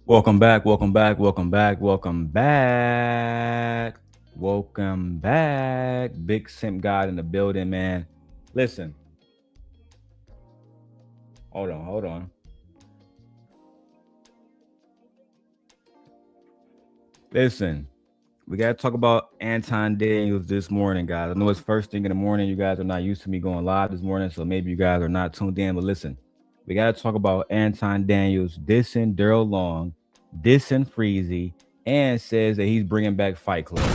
Welcome back, welcome back, welcome back, welcome back, welcome back. Big Simp God in the building, man. Listen, hold on. Listen, we got to talk about Anton Daniels this morning, guys. I know it's first thing in the morning. You guys are not used to me going live this morning, so maybe you guys are not tuned in. But listen, we got to talk about Anton Daniels dissing Daryl Long, dissing Freezy, and says that he's bringing back Fight Club.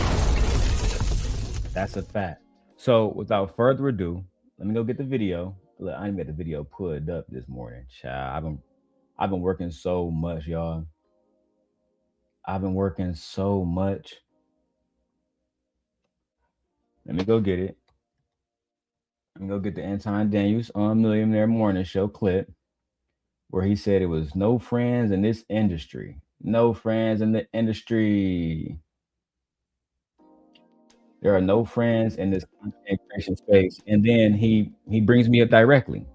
That's a fact. So, without further ado, let me go get the video. Look, I didn't get the video pulled up this morning. Child, I've been working so much, y'all. I've been working so much. Let me go get it. Let me go get the Anton Daniels on Millionaire Morning Show clip where he said it was no friends in this industry. No friends in the industry. There are no friends in this content creation space. And then he brings me up directly,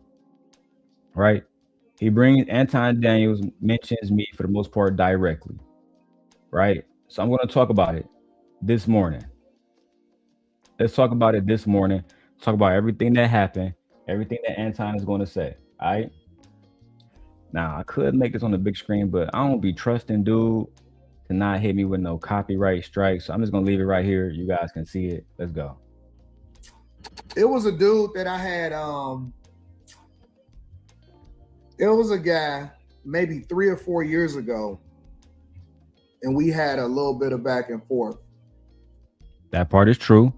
right? He brings Anton Daniels mentions me for the most part directly, right? So I'm going to talk about it this morning. Let's talk about it this morning. Talk about everything that happened, everything that Anton is going to say. All right. Now I could make this on the big screen, but I don't be trusting dude to not hit me with no copyright strike. So I'm just gonna leave it right here. You guys can see it. Let's go. It was a dude that I had. It was a guy maybe 3 or 4 years ago, and we had a little bit of back and forth. That part is true.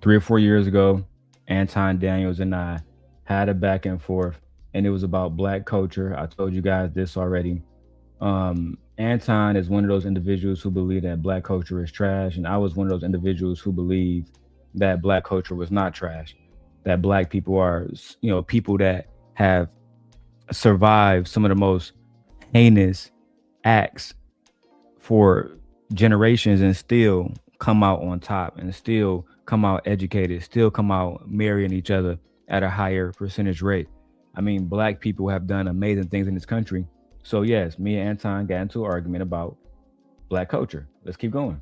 3 or 4 years ago, Anton Daniels and I had a back and forth, and it was about black culture. I told you guys this already. Anton is one of those individuals who believe that black culture is trash, and I was one of those individuals who believed that black culture was not trash. That black people are, people that have survived some of the most heinous acts for generations and still come out on top and still come out educated, still come out marrying each other at a higher percentage rate. I mean, black people have done amazing things in this country. So yes, me and Anton got into an argument about black culture. Let's keep going.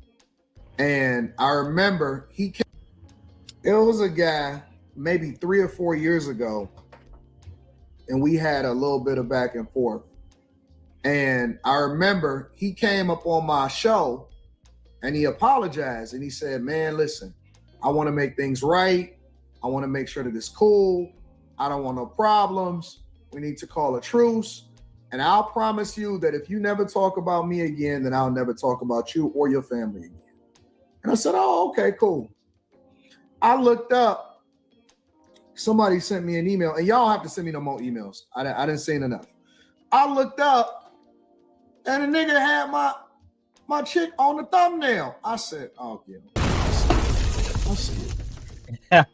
And I remember it was a guy maybe 3 or 4 years ago, and we had a little bit of back and forth. And I remember he came up on my show and he apologized and he said, "Man, listen, I want to make things right. I want to make sure that it's cool. I don't want no problems. We need to call a truce. And I'll promise you that if you never talk about me again, then I'll never talk about you or your family again." And I said, "Oh, okay, cool." I looked up, somebody sent me an email, and y'all have to send me no more emails. I didn't say enough. I looked up, and the nigga had my chick on the thumbnail. I said, "Oh, yeah. I see it."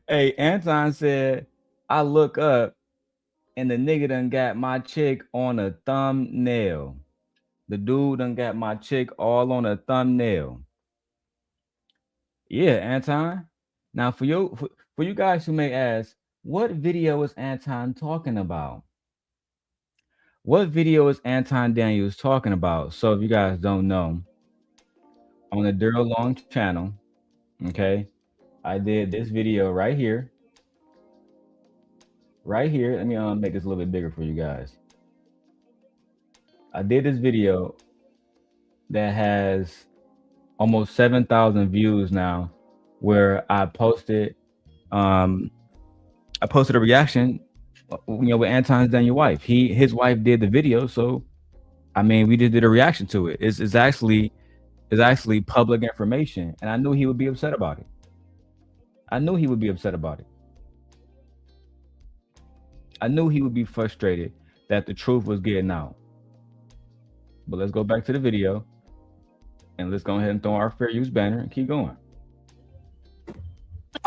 Hey, Anton said, I look up and the nigga done got my chick on a thumbnail. The dude done got my chick all on a thumbnail. Yeah, Anton. Now for you guys who may ask, what video is Anton talking about? What video is Anton Daniels talking about? So if you guys don't know, on the Daryl Long channel, okay, I did this video right here. Right here. Let me make this a little bit bigger for you guys. I did this video that has almost 7,000 views now, where um I posted a reaction, with Anton's Daniel wife. His wife did the video, so I mean, we just did a reaction to it. It's actually public information, and I knew he would be upset about it. I knew he would be upset about it. I knew he would be frustrated that the truth was getting out. But let's go back to the video, and let's go ahead and throw our fair use banner and keep going.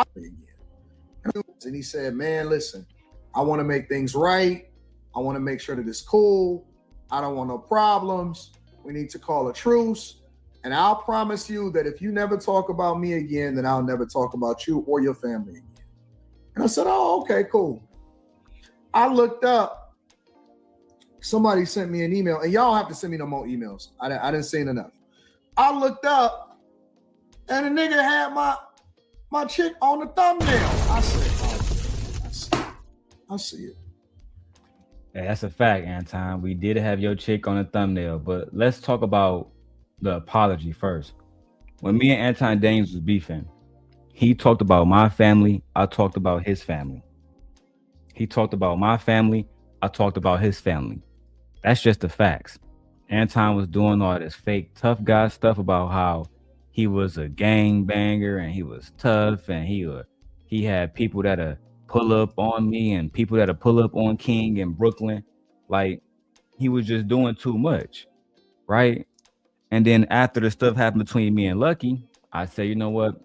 And he said, "Man, listen, I want to make things right. I want to make sure that it's cool. I don't want no problems. We need to call a truce. And I'll promise you that if you never talk about me again, then I'll never talk about you or your family again." And I said, "Oh, okay, cool." I looked up, somebody sent me an email, and y'all have to send me no more emails. I didn't seen enough. I looked up, and the nigga had my chick on the thumbnail. I said, oh, I see it. Yeah, that's a fact, Anton. We did have your chick on the thumbnail, but let's talk about the apology first. When me and Anton Daniels was beefing, he talked about my family. I talked about his family. He talked about my family. I talked about his family. That's just the facts. Anton was doing all this fake tough guy stuff about how he was a gang banger and he was tough and he had people that pull up on me and people that pull up on King in Brooklyn. Like he was just doing too much, right? And then after the stuff happened between me and Lucky, I said, you know what?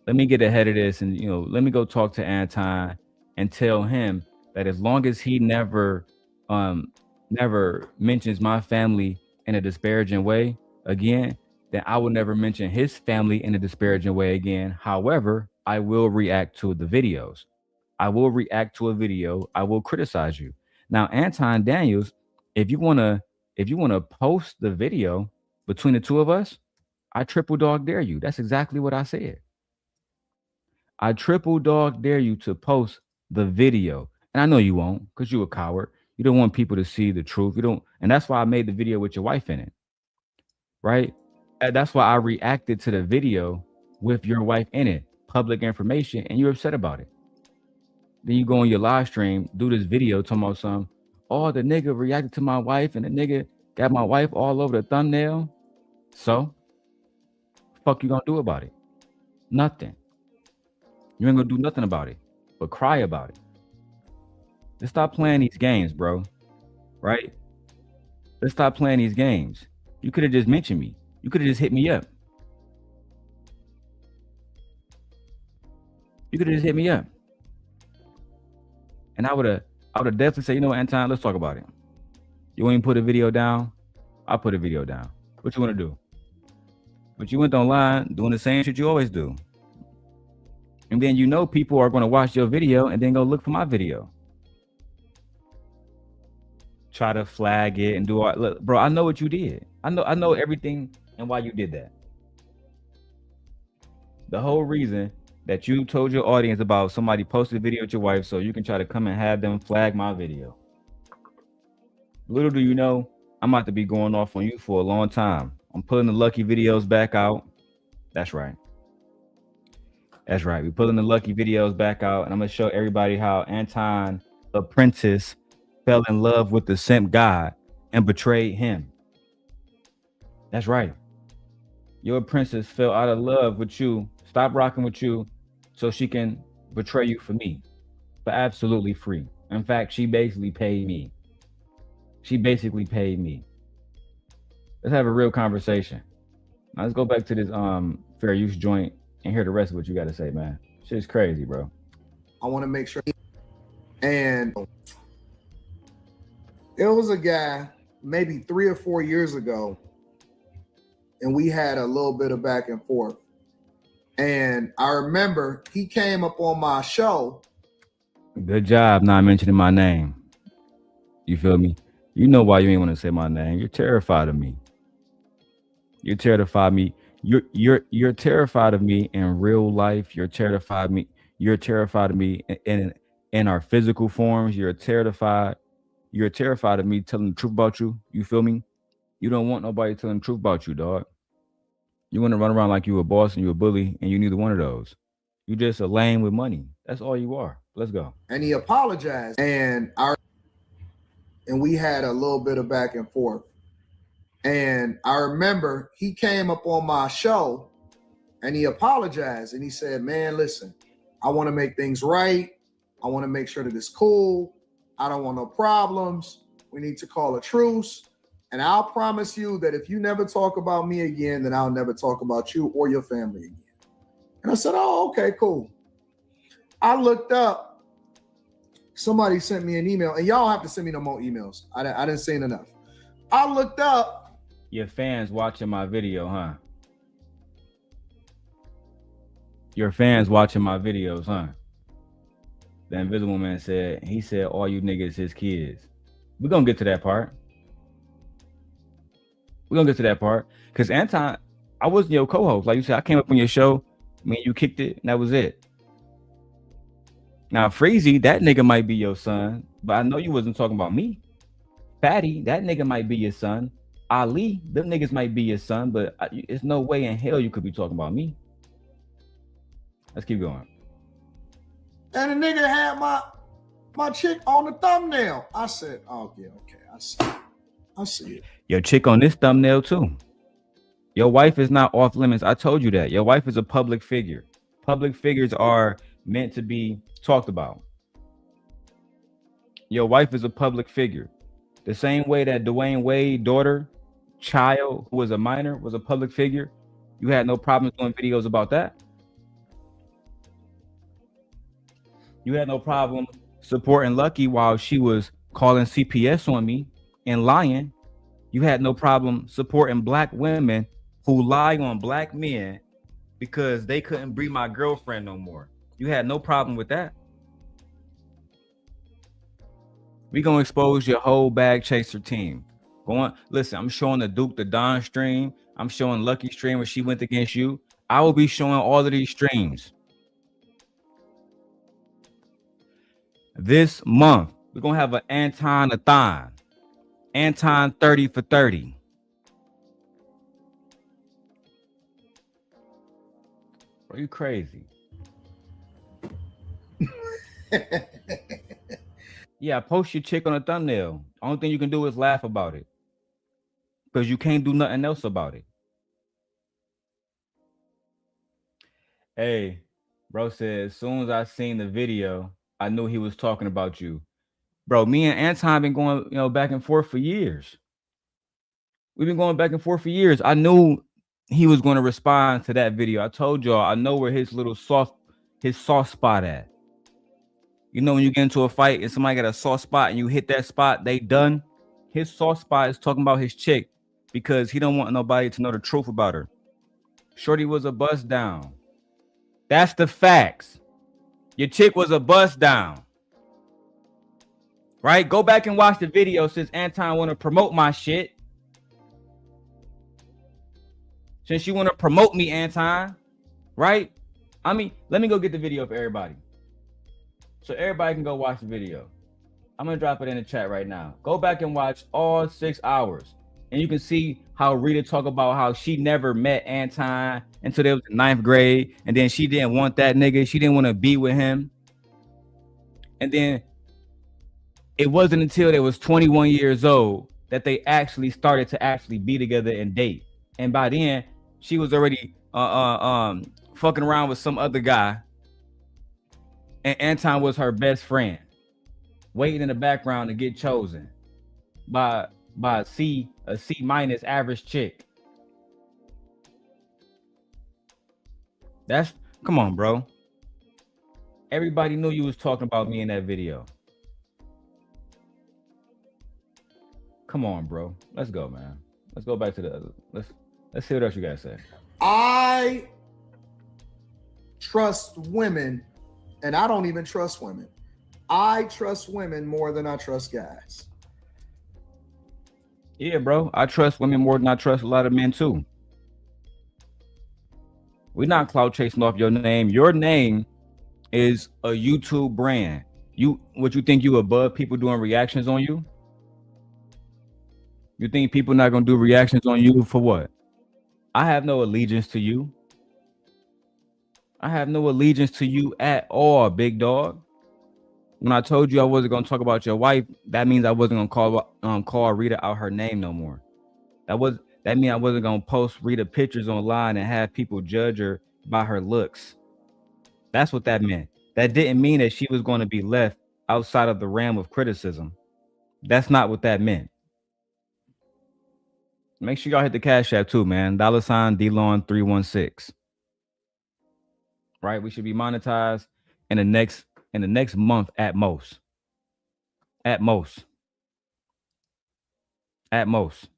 Let me get ahead of this and let me go talk to Anton and tell him that as long as he um never mentions my family in a disparaging way again, then I will never mention his family in a disparaging way again. However, I will react to the videos. I will react to a video. I will criticize you. Now, Anton Daniels, if you wanna post the video between the two of us, I triple dog dare you. That's exactly what I said. I triple dog dare you to post the video. And I know you won't because you're a coward. You don't want people to see the truth. You don't, and that's why I made the video with your wife in it, right? And that's why I reacted to the video with your wife in it, public information, and you're upset about it. Then you go on your live stream, do this video talking about some, oh, the nigga reacted to my wife and the nigga got my wife all over the thumbnail. So, fuck you gonna do about it? Nothing. You ain't gonna do nothing about it, but cry about it. Let's stop playing these games, bro. Right? Let's stop playing these games. You could have just mentioned me. You could have just hit me up. You could have just hit me up. And I would have definitely said, you know what, Anton, let's talk about it. You want me to put a video down? I'll put a video down. What you want to do? But you went online doing the same shit you always do. And then people are going to watch your video and then go look for my video. Try to flag it and do all. Look, bro, I know what you did. I know everything and why you did that. The whole reason that you told your audience about somebody posted a video with your wife so you can try to come and have them flag my video. Little do you know, I'm about to be going off on you for a long time. I'm pulling the Lucky videos back out. That's right. That's right. We're pulling the Lucky videos back out, and I'm going to show everybody how Anton Apprentice fell in love with the simp God and betrayed him. That's right. Your princess fell out of love with you, stopped rocking with you, so she can betray you for me, for absolutely free. In fact, she basically paid me. Let's have a real conversation. Now let's go back to this fair use joint and hear the rest of what you got to say, man. Shit's crazy, bro. I want to make sure. And there was a guy maybe 3 or 4 years ago, and we had a little bit of back and forth. And I remember he came up on my show. Good job not mentioning my name. You feel me? You know why you ain't want to say my name. You're terrified of me. You're terrified of me. You're terrified of me in real life. You're terrified of me. You're terrified of me in our physical forms. You're terrified of me telling the truth about you. You feel me? You don't want nobody telling the truth about you, dog. You want to run around like you a boss and you a bully, and you neither one of those. You just a lame with money. That's all you are. Let's go. And he apologized, and we had a little bit of back and forth. And I remember he came up on my show and he apologized, and he said, man, listen, I want to make things right. I want to make sure that it's cool. I don't want no problems. We need to call a truce. And I'll promise you that if you never talk about me again, then I'll never talk about you or your family again. And I said, oh, okay, cool. I looked up, somebody sent me an email, and y'all have to send me no more emails. I didn't seen enough. I looked up. Your fans watching my video, huh? Your fans watching my videos, huh? The Invisible Man said, he said, all you niggas his kids. We're gonna get to that part. We're gonna get to that part. Cause Anton, I wasn't your co-host. Like you said, I came up on your show, me and you kicked it, and that was it. Now, Freezy, that nigga might be your son, but I know you wasn't talking about me. Fatty, that nigga might be your son. Ali, them niggas might be your son, but it's no way in hell you could be talking about me. Let's keep going. And the nigga had my chick on the thumbnail. I said, oh yeah, okay, I see it. Your chick on this thumbnail too. Your wife is not off limits. I told you that. Your wife is a public figure. Public figures are meant to be talked about. Your wife is a public figure. The same way that Dwayne Wade's daughter, child, who was a minor, was a public figure. You had no problems doing videos about that. You had no problem supporting Lucky while she was calling CPS on me and lying. You had no problem supporting black women who lie on black men because they couldn't be my girlfriend no more. You had no problem with that. We gonna expose your whole bag chaser team. Go on, listen. I'm showing the Duke the Don stream. I'm showing Lucky stream where she went against you. I will be showing all of these streams this month. We're gonna have an Anton-a-thon. Anton 30 for 30. Are you crazy? Yeah, post your chick on a thumbnail. Only thing you can do is laugh about it. Because you can't do nothing else about it. Hey, bro said, as soon as I seen the video, I knew he was talking about you. Bro, me and Anton been going, back and forth for years. We've been going back and forth for years. I knew he was going to respond to that video. I told y'all, I know where his soft spot at. You know, when you get into a fight and somebody got a soft spot and you hit that spot, they done. His soft spot is talking about his chick because he don't want nobody to know the truth about her. Shorty was a bust down. That's the facts. Your chick was a bust down. Right? Go back and watch the video since Anton want to promote my shit. Since you want to promote me, Anton. Right? I mean, let me go get the video for everybody. So everybody can go watch the video. I'm going to drop it in the chat right now. Go back and watch all 6 hours. And you can see how Rita talk about how she never met Anton until they was in 9th grade. And then she didn't want that nigga. She didn't want to be with him. And then it wasn't until they was 21 years old that they actually started to actually be together and date. And by then, she was already fucking around with some other guy. And Anton was her best friend, waiting in the background to get chosen by a C minus average chick. Come on, bro. Everybody knew you was talking about me in that video. Come on, bro. Let's go, man. Let's go back to the other. Let's see what else you guys say. I trust women, and I don't even trust women. I trust women more than I trust guys. Yeah, bro. I trust women more than I trust a lot of men too. We're not clout chasing off your name. Your name is a YouTube brand. You think you above people doing reactions on you? You think people not gonna do reactions on you for what? I have no allegiance to you. I have no allegiance to you at all, big dog. When I told you I wasn't gonna talk about your wife, that means I wasn't gonna call Rita out her name no more. That means I wasn't gonna post Rita pictures online and have people judge her by her looks. That's what that meant. That didn't mean that she was going to be left outside of the realm of criticism. That's not what that meant. Make sure y'all hit the Cash App too, man. $ DLon316. Right? We should be monetized in the next month at most. At most. At most.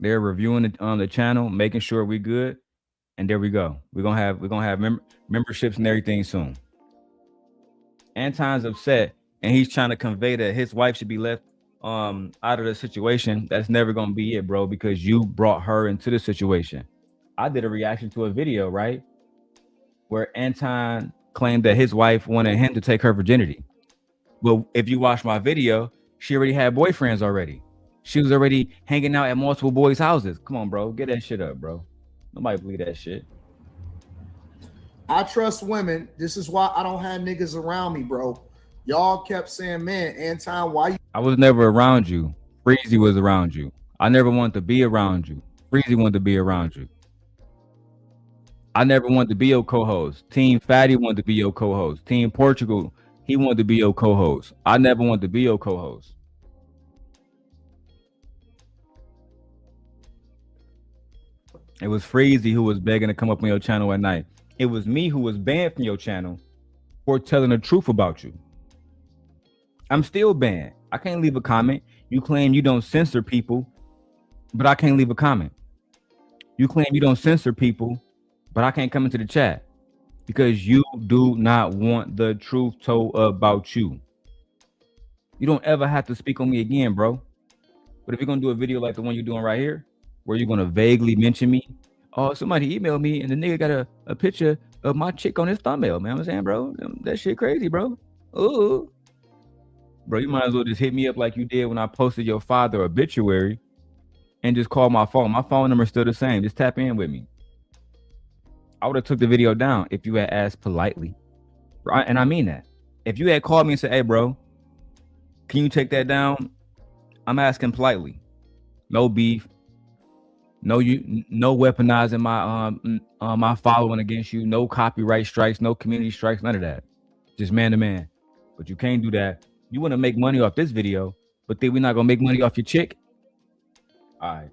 They're reviewing it on the channel, making sure we good, and there we go. We're gonna have memberships and everything soon. Anton's upset, and he's trying to convey that his wife should be left out of the situation. That's never gonna be it, bro, because you brought her into the situation. I did a reaction to a video, right, where Anton claimed that his wife wanted him to take her virginity. Well, if you watch my video, she already had boyfriends already. She was already hanging out at multiple boys' houses. Come on, bro. Get that shit up, bro. Nobody believe that shit. I trust women. This is why I don't have niggas around me, bro. Y'all kept saying, man, Anton, why you? I was never around you. Freezy was around you. I never wanted to be around you. Freezy wanted to be around you. I never wanted to be your co-host. Team Fatty wanted to be your co-host. Team Portugal, he wanted to be your co-host. I never wanted to be your co-host. It was Freezy who was begging to come up on your channel at night. It was me who was banned from your channel for telling the truth about you. I'm still banned. I can't leave a comment. You claim you don't censor people, but I can't leave a comment. You claim you don't censor people, but I can't come into the chat because you do not want the truth told about you. You don't ever have to speak on me again, bro. But if you're going to do a video like the one you're doing right here, where you're going to vaguely mention me, oh, somebody emailed me and the nigga got a picture of my chick on his thumbnail, man. I'm saying, bro, that shit crazy, bro. Ooh. Bro, you might as well just hit me up like you did when I posted your father obituary and just call my phone. My phone number is still the same. Just tap in with me. I would have took the video down if you had asked politely. And I mean that. If you had called me and said, hey, bro, can you take that down? I'm asking politely. No beef. No weaponizing my my following against you. No copyright strikes. No community strikes. None of that. Just man to man. But you can't do that. You want to make money off this video, but then we're not gonna make money off your chick. All right.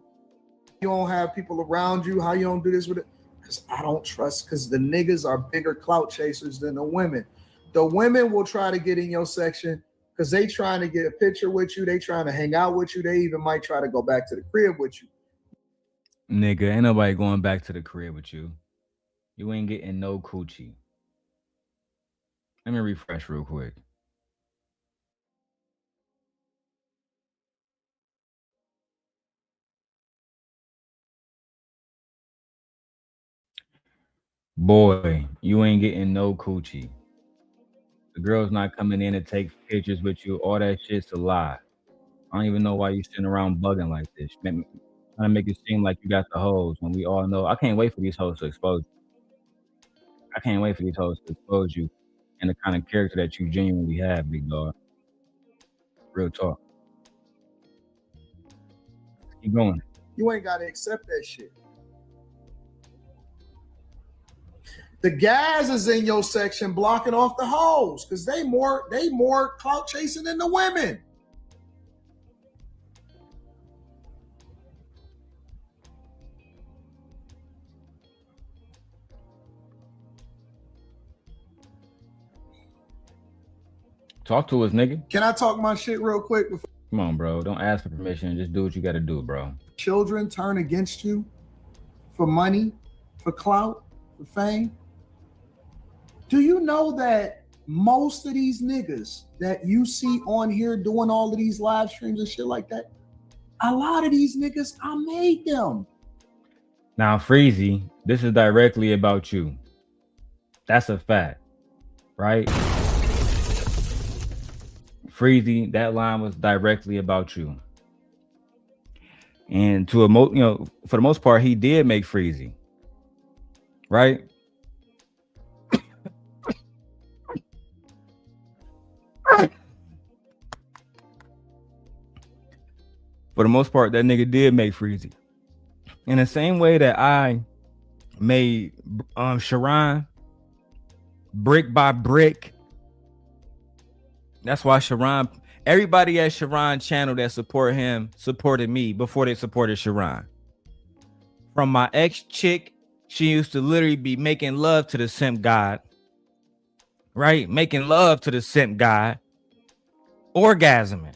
You don't have people around you. How you don't do this with it? Because I don't trust. Because the niggas are bigger clout chasers than the women. The women will try to get in your section because they trying to get a picture with you. They trying to hang out with you. They even might try to go back to the crib with you. Nigga, ain't nobody going back to the crib with you. You ain't getting no coochie. Let me refresh real quick. Boy, you ain't getting no coochie. The girl's not coming in to take pictures with you. All that shit's a lie. I don't even know why you sitting around bugging like this. Trying to make it seem like you got the hoes when we all know. I can't wait for these hoes to expose you. I can't wait for these hoes to expose you and the kind of character that you genuinely have, big dog. Real talk. Keep going. You ain't got to accept that shit. The guys is in your section blocking off the hoes because they more clout chasing than the women. Talk to us, nigga. Can I talk my shit real quick? Come on, bro. Don't ask for permission. Just do what you got to do, bro. Children turn against you for money, for clout, for fame. Do you know that most of these niggas that you see on here doing all of these live streams and shit like that, a lot of these niggas, I made them. Now, Freezy, this is directly about you. That's a fact, right? Freezy, that line was directly about you. And for the most part, he did make Freezy, right? For the most part, that nigga did make Freezy. In the same way that I made Sharon brick by brick. That's why Sharon, everybody at Sharon channel that support him supported me before they supported Sharon. From my ex chick, she used to literally be making love to the simp god, right? Making love to the simp god, orgasming.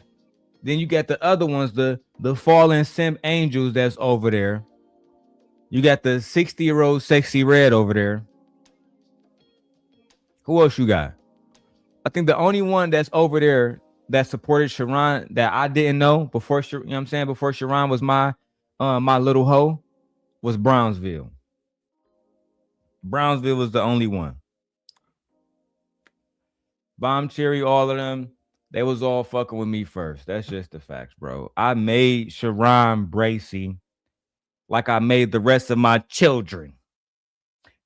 Then you got the other ones, the fallen simp angels that's over there. You got the 60-year-old sexy red over there. Who else you got? I think the only one that's over there that supported Sharon that I didn't know before, you know what I'm saying, before Sharon was my little hoe, was Brownsville. Brownsville was the only one. Bomb Cherry, all of them, they was all fucking with me first. That's just the facts, bro. I made Sharon Bracy like I made the rest of my children.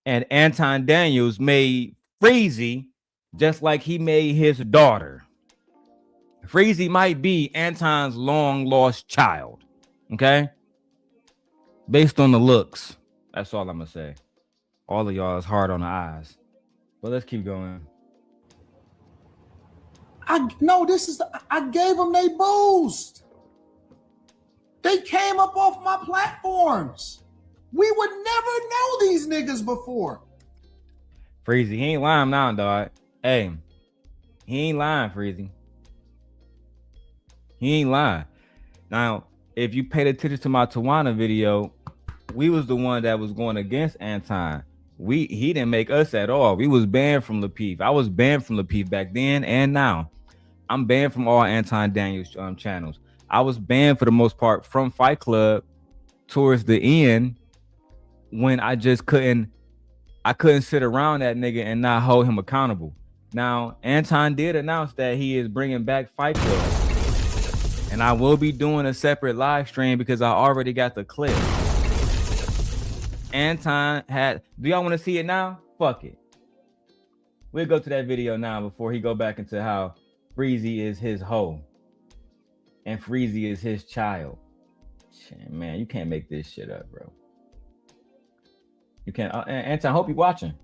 And Anton Daniels made Freezy just like he made his daughter. Freezy might be Anton's long lost child. Okay? Based on the looks. That's all I'm gonna say. All of y'all is hard on the eyes. But let's keep going. I gave them they boost. They came up off my platforms. We would never know these niggas before. Freezy, he ain't lying now, dog. Hey, he ain't lying, Freezy. He ain't lying. Now, if you paid attention to my Tawana video, we was the one that was going against Anton. He didn't make us at all. We was banned from Lapeef. I was banned from Lapeef back then and now. I'm banned from all Anton Daniels channels. I was banned for the most part from Fight Club towards the end when I just couldn't sit around that nigga and not hold him accountable. Now, Anton did announce that he is bringing back Fight Club. And I will be doing a separate live stream because I already got the clip. Anton had, do y'all want to see it now? Fuck it. We'll go to that video now before he go back into how Freezy is his hoe. And Freezy is his child. Shit, man, you can't make this shit up, bro. You can't. Anton, I hope you're watching.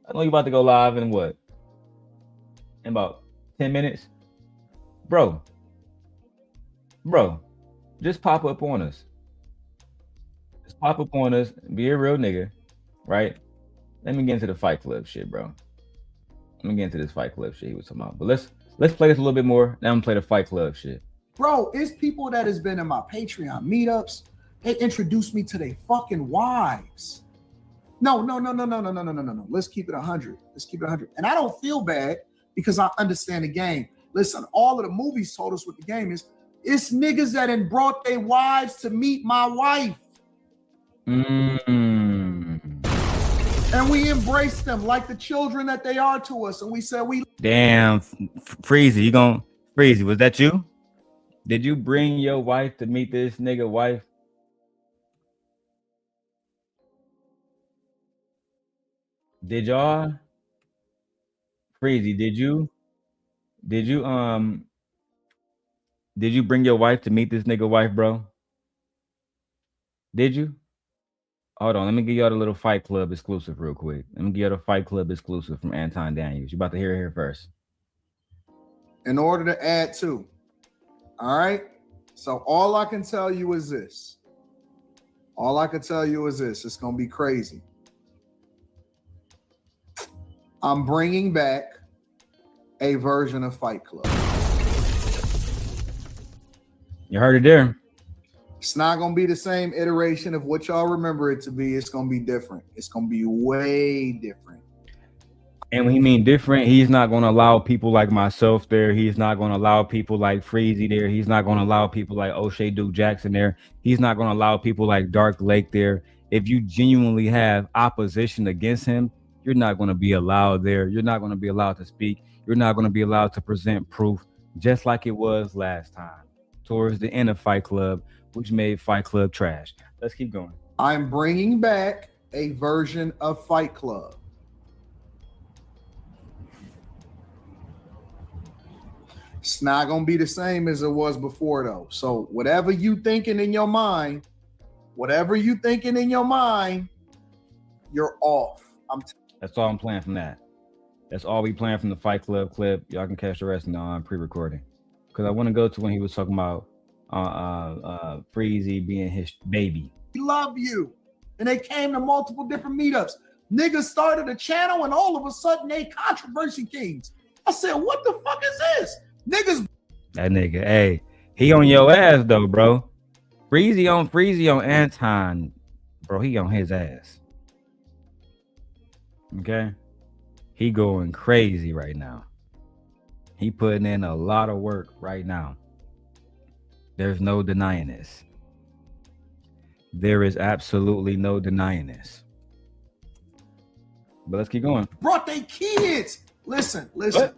I know you're about to go live in what? In about 10 minutes? Bro, just pop up on us. Just pop up on us. Be a real nigga, right? Let me get into the Fight Club shit, bro. Let me get into this Fight Club shit he was talking about. But let's play this a little bit more. Now I'm gonna play the Fight Club shit. Bro, it's people that has been in my Patreon meetups. They introduced me to their fucking wives. No. Let's keep it 100. Let's keep it 100. And I don't feel bad because I understand the game. Listen, all of the movies told us what the game is. It's niggas that had brought their wives to meet my wife. And we embrace them like the children that they are to us. And we said we... Damn, Freezy, Freezy, was that you? Did you bring your wife to meet this nigga wife? Did y'all? Freezy, did you bring your wife to meet this nigga wife, bro? Did you? Hold on, let me give y'all the little Fight Club exclusive real quick. Let me give y'all the Fight Club exclusive from Anton Daniels. You about to hear it here first. In order to add to. All right? So all I can tell you is this. It's going to be crazy. I'm bringing back a version of Fight Club. You heard it there. It's not going to be the same iteration of what y'all remember it to be. It's going to be different. It's going to be way different. And when he mean different, he's not going to allow people like myself there. He's not going to allow people like Freezy there. He's not going to allow people like O'Shea Duke Jackson there. He's not going to allow people like Dark Lake there. If you genuinely have opposition against him, you're not going to be allowed there. You're not going to be allowed to speak. You're not going to be allowed to present proof, just like it was last time towards the end of Fight Club, which made Fight Club trash. Let's keep going. I'm bringing back a version of Fight Club. It's not going to be the same as it was before, though. So whatever you thinking in your mind, you're off. That's all I'm playing from that. That's all we playing from the Fight Club clip. Y'all can catch the rest in the pre-recording. Because I want to go to when he was talking about Freezy being his baby. We love you. And they came to multiple different meetups. Niggas started a channel and all of a sudden they controversy kings. I said, what the fuck is this? Niggas. That nigga, hey, he on your ass though, bro. Freezy on Anton, bro. He on his ass. Okay, he going crazy right now. He putting in a lot of work right now. There's no denying this. There is absolutely no denying this. But let's keep going. Brought their kids. Listen. What?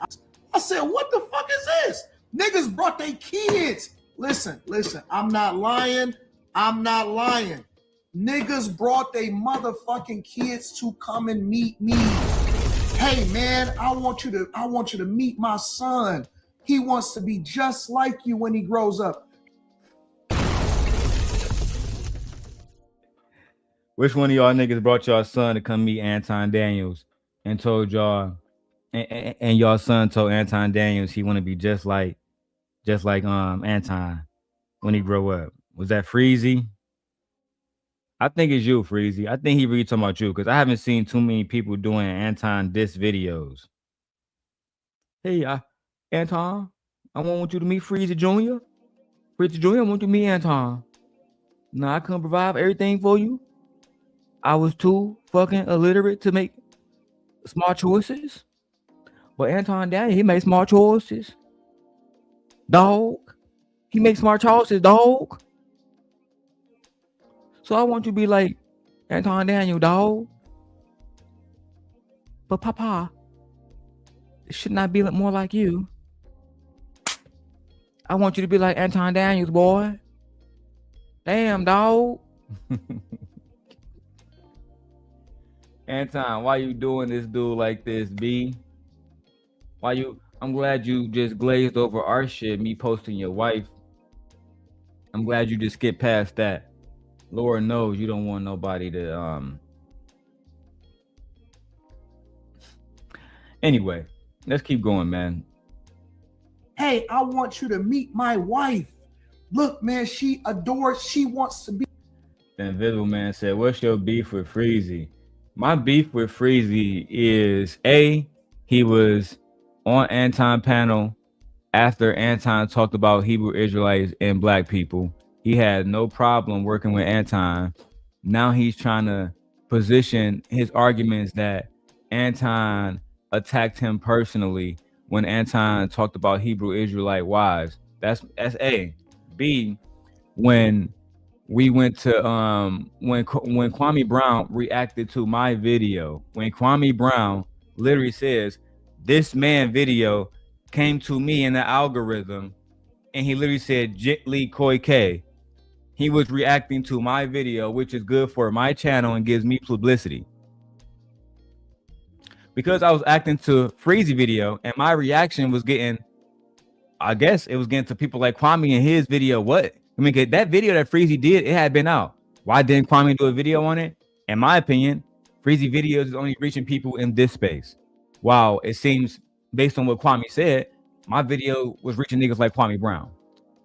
I said, what the fuck is this? Niggas brought their kids. Listen. I'm not lying. Niggas brought their motherfucking kids to come and meet me. Hey man, I want you to meet my son. He wants to be just like you when he grows up. Which one of y'all niggas brought y'all son to come meet Anton Daniels and told y'all, and y'all son told Anton Daniels he want to be just like Anton when he grow up? Was that Freezy? I think it's you, Freezy. I think he really talking about you because I haven't seen too many people doing Anton diss videos. Hey, Anton, I want you to meet Freezy Jr. Freezy Jr., I want you to meet Anton. No, I couldn't provide everything for you. I was too fucking illiterate to make smart choices. But Anton Daniels, he makes smart choices. Dog. He makes smart choices, dog. So I want you to be like Anton Daniels, dog. But Papa, it should not be more like you. I want you to be like Anton Daniels, boy. Damn, dog. Anton, why you doing this dude like this, B? I'm glad you just glazed over our shit, me posting your wife. I'm glad you just skipped past that. Lord knows you don't want nobody to Anyway, let's keep going, man. Hey, I want you to meet my wife. Look, man, she wants to be. The Invisible Man said, what's your beef with Freezy? My beef with Freezy is he was on Anton panel after Anton talked about Hebrew Israelites and black people. He had no problem working with Anton. Now he's trying to position his arguments that Anton attacked him personally when Anton talked about Hebrew Israelite wives. That's A. B, when we went to when Kwame Brown reacted to my video, when Kwame Brown literally says this man video came to me in the algorithm and he literally said Jitli Koike. He was reacting to my video, which is good for my channel and gives me publicity. Because I was acting to Freezy video and my reaction was getting, I guess it was getting to people like Kwame in his video. What? I mean, that video that Freezy did, it had been out. Why didn't Kwame do a video on it? In my opinion, Freezy videos is only reaching people in this space. While it seems, based on what Kwame said, my video was reaching niggas like Kwame Brown.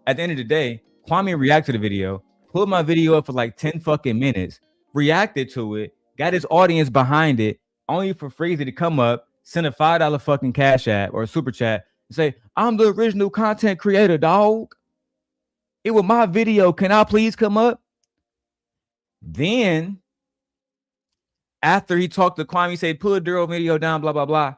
At the end of the day, Kwame reacted to the video, pulled my video up for like 10 fucking minutes, reacted to it, got his audience behind it, only for Freezy to come up, send a $5 fucking cash app or a super chat and say, I'm the original content creator, dog. It was my video. Can I please come up? Then, after he talked to Kwame, he said, put a Darrel video down, blah, blah, blah.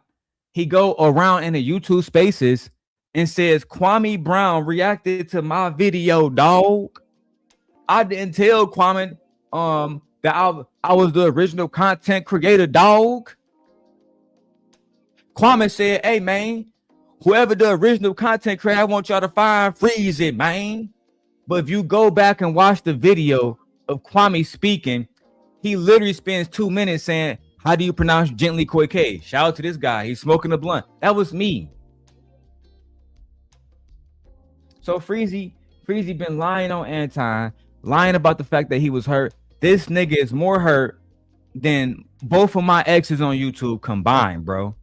He go around in the YouTube spaces and says, Kwame Brown reacted to my video, dog. I didn't tell Kwame that I was the original content creator, dog. Kwame said, hey, man, whoever the original content creator, I want y'all to find Freezy, man. But if you go back and watch the video of Kwame speaking, he literally spends 2 minutes saying, how do you pronounce Gently Koike? Shout out to this guy. He's smoking a blunt. That was me. So Freezy been lying on Anton, lying about the fact that he was hurt. This nigga is more hurt than both of my exes on YouTube combined, bro.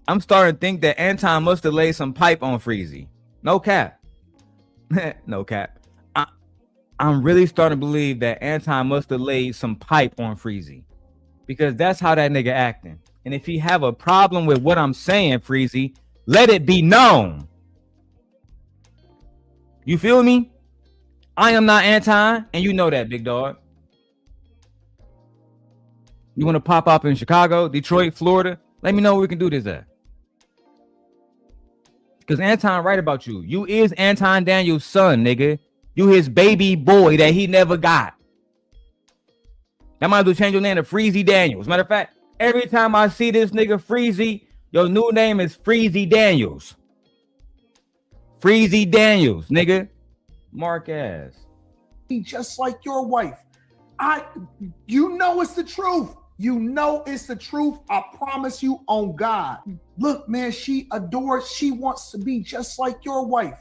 I'm starting to think that Anton must have laid some pipe on Freezy. No cap. No cap. I'm really starting to believe that Anton must have laid some pipe on Freezy, because that's how that nigga acting. And if he have a problem with what I'm saying, Freezy, let it be known. You feel me? I am not Anton, and you know that, big dog. You want to pop up in Chicago, Detroit, Florida? Let me know where we can do this at. Because Anton right about you. You is Anton Daniels' son, nigga. You his baby boy that he never got. I might as well change your name to Freezy Daniels. Matter of fact, every time I see this nigga Freezy, your new name is Freezy Daniels. Freezy Daniels, nigga. Mark ass. Just like your wife. You know it's the truth. You know it's the truth. I promise you on God. Look, man, she adores, she wants to be just like your wife.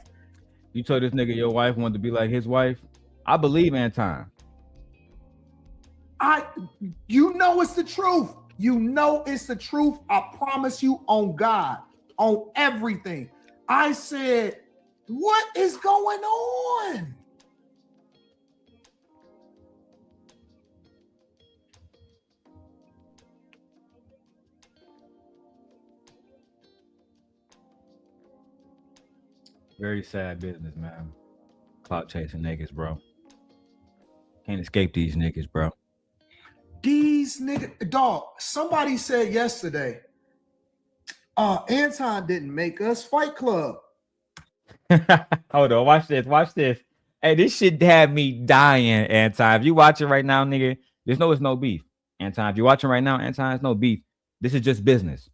You told this nigga your wife wanted to be like his wife? I believe Anton. You know it's the truth. You know it's the truth. I promise you on God, on everything. I said, what is going on? Very sad business, man. Clout chasing niggas, bro. Can't escape these niggas, bro. These niggas, dog, somebody said yesterday, Anton didn't make us Fight Club. Hold on, watch this, watch this. Hey, this shit had me dying, Anton. If you watching right now, nigga, there's no beef. Anton, if you're watching right now, Anton, it's no beef. This is just business.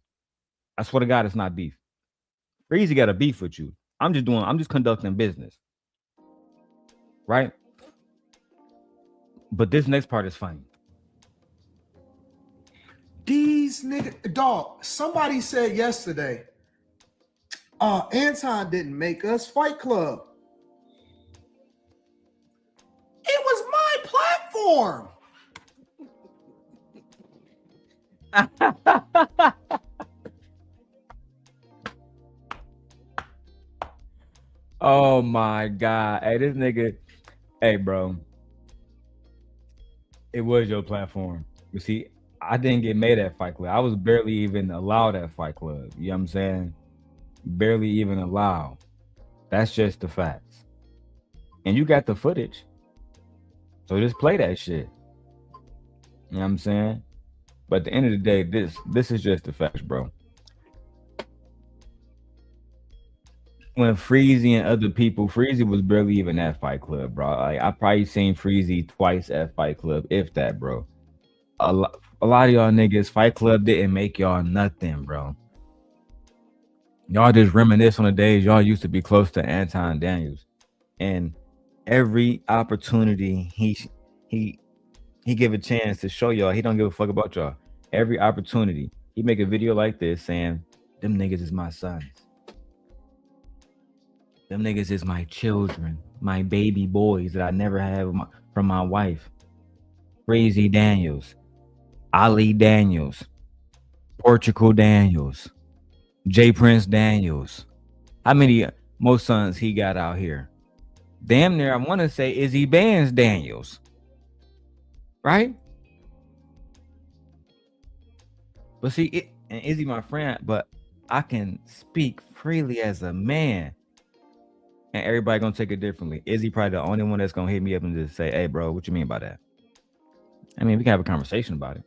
I swear to God, it's not beef. Freezy got a beef with you. I'm just conducting business. Right? But this next part is funny. These niggas, dog, somebody said yesterday, Anton didn't make us Fight Club. It was my platform. Oh my God. Hey, this nigga. Hey, bro. It was your platform. You see, I didn't get made at Fight Club. I was barely even allowed at Fight Club. You know what I'm saying? Barely even allowed. That's just the facts. And you got the footage. So just play that shit. You know what I'm saying? But at the end of the day, this is just the facts, bro. When Freezy and other people, Freezy was barely even at Fight Club, bro. Like I probably seen Freezy twice at Fight Club, if that, bro. A lot of y'all niggas, Fight Club didn't make y'all nothing, bro. Y'all just reminisce on the days y'all used to be close to Anton Daniels, and every opportunity he give a chance to show y'all he don't give a fuck about y'all. Every opportunity he make a video like this saying, "Them niggas is my sons. Them niggas is my children, my baby boys that I never had from my wife. Crazy Daniels, Ali Daniels, Portugal Daniels, J Prince Daniels. How many more sons he got out here? Damn near, I want to say Izzy Bands Daniels. Right? But see, and Izzy my friend, but I can speak freely as a man. And everybody gonna take it differently. Izzy probably the only one that's gonna hit me up and just say, "Hey, bro, what you mean by that?" I mean, we can have a conversation about it.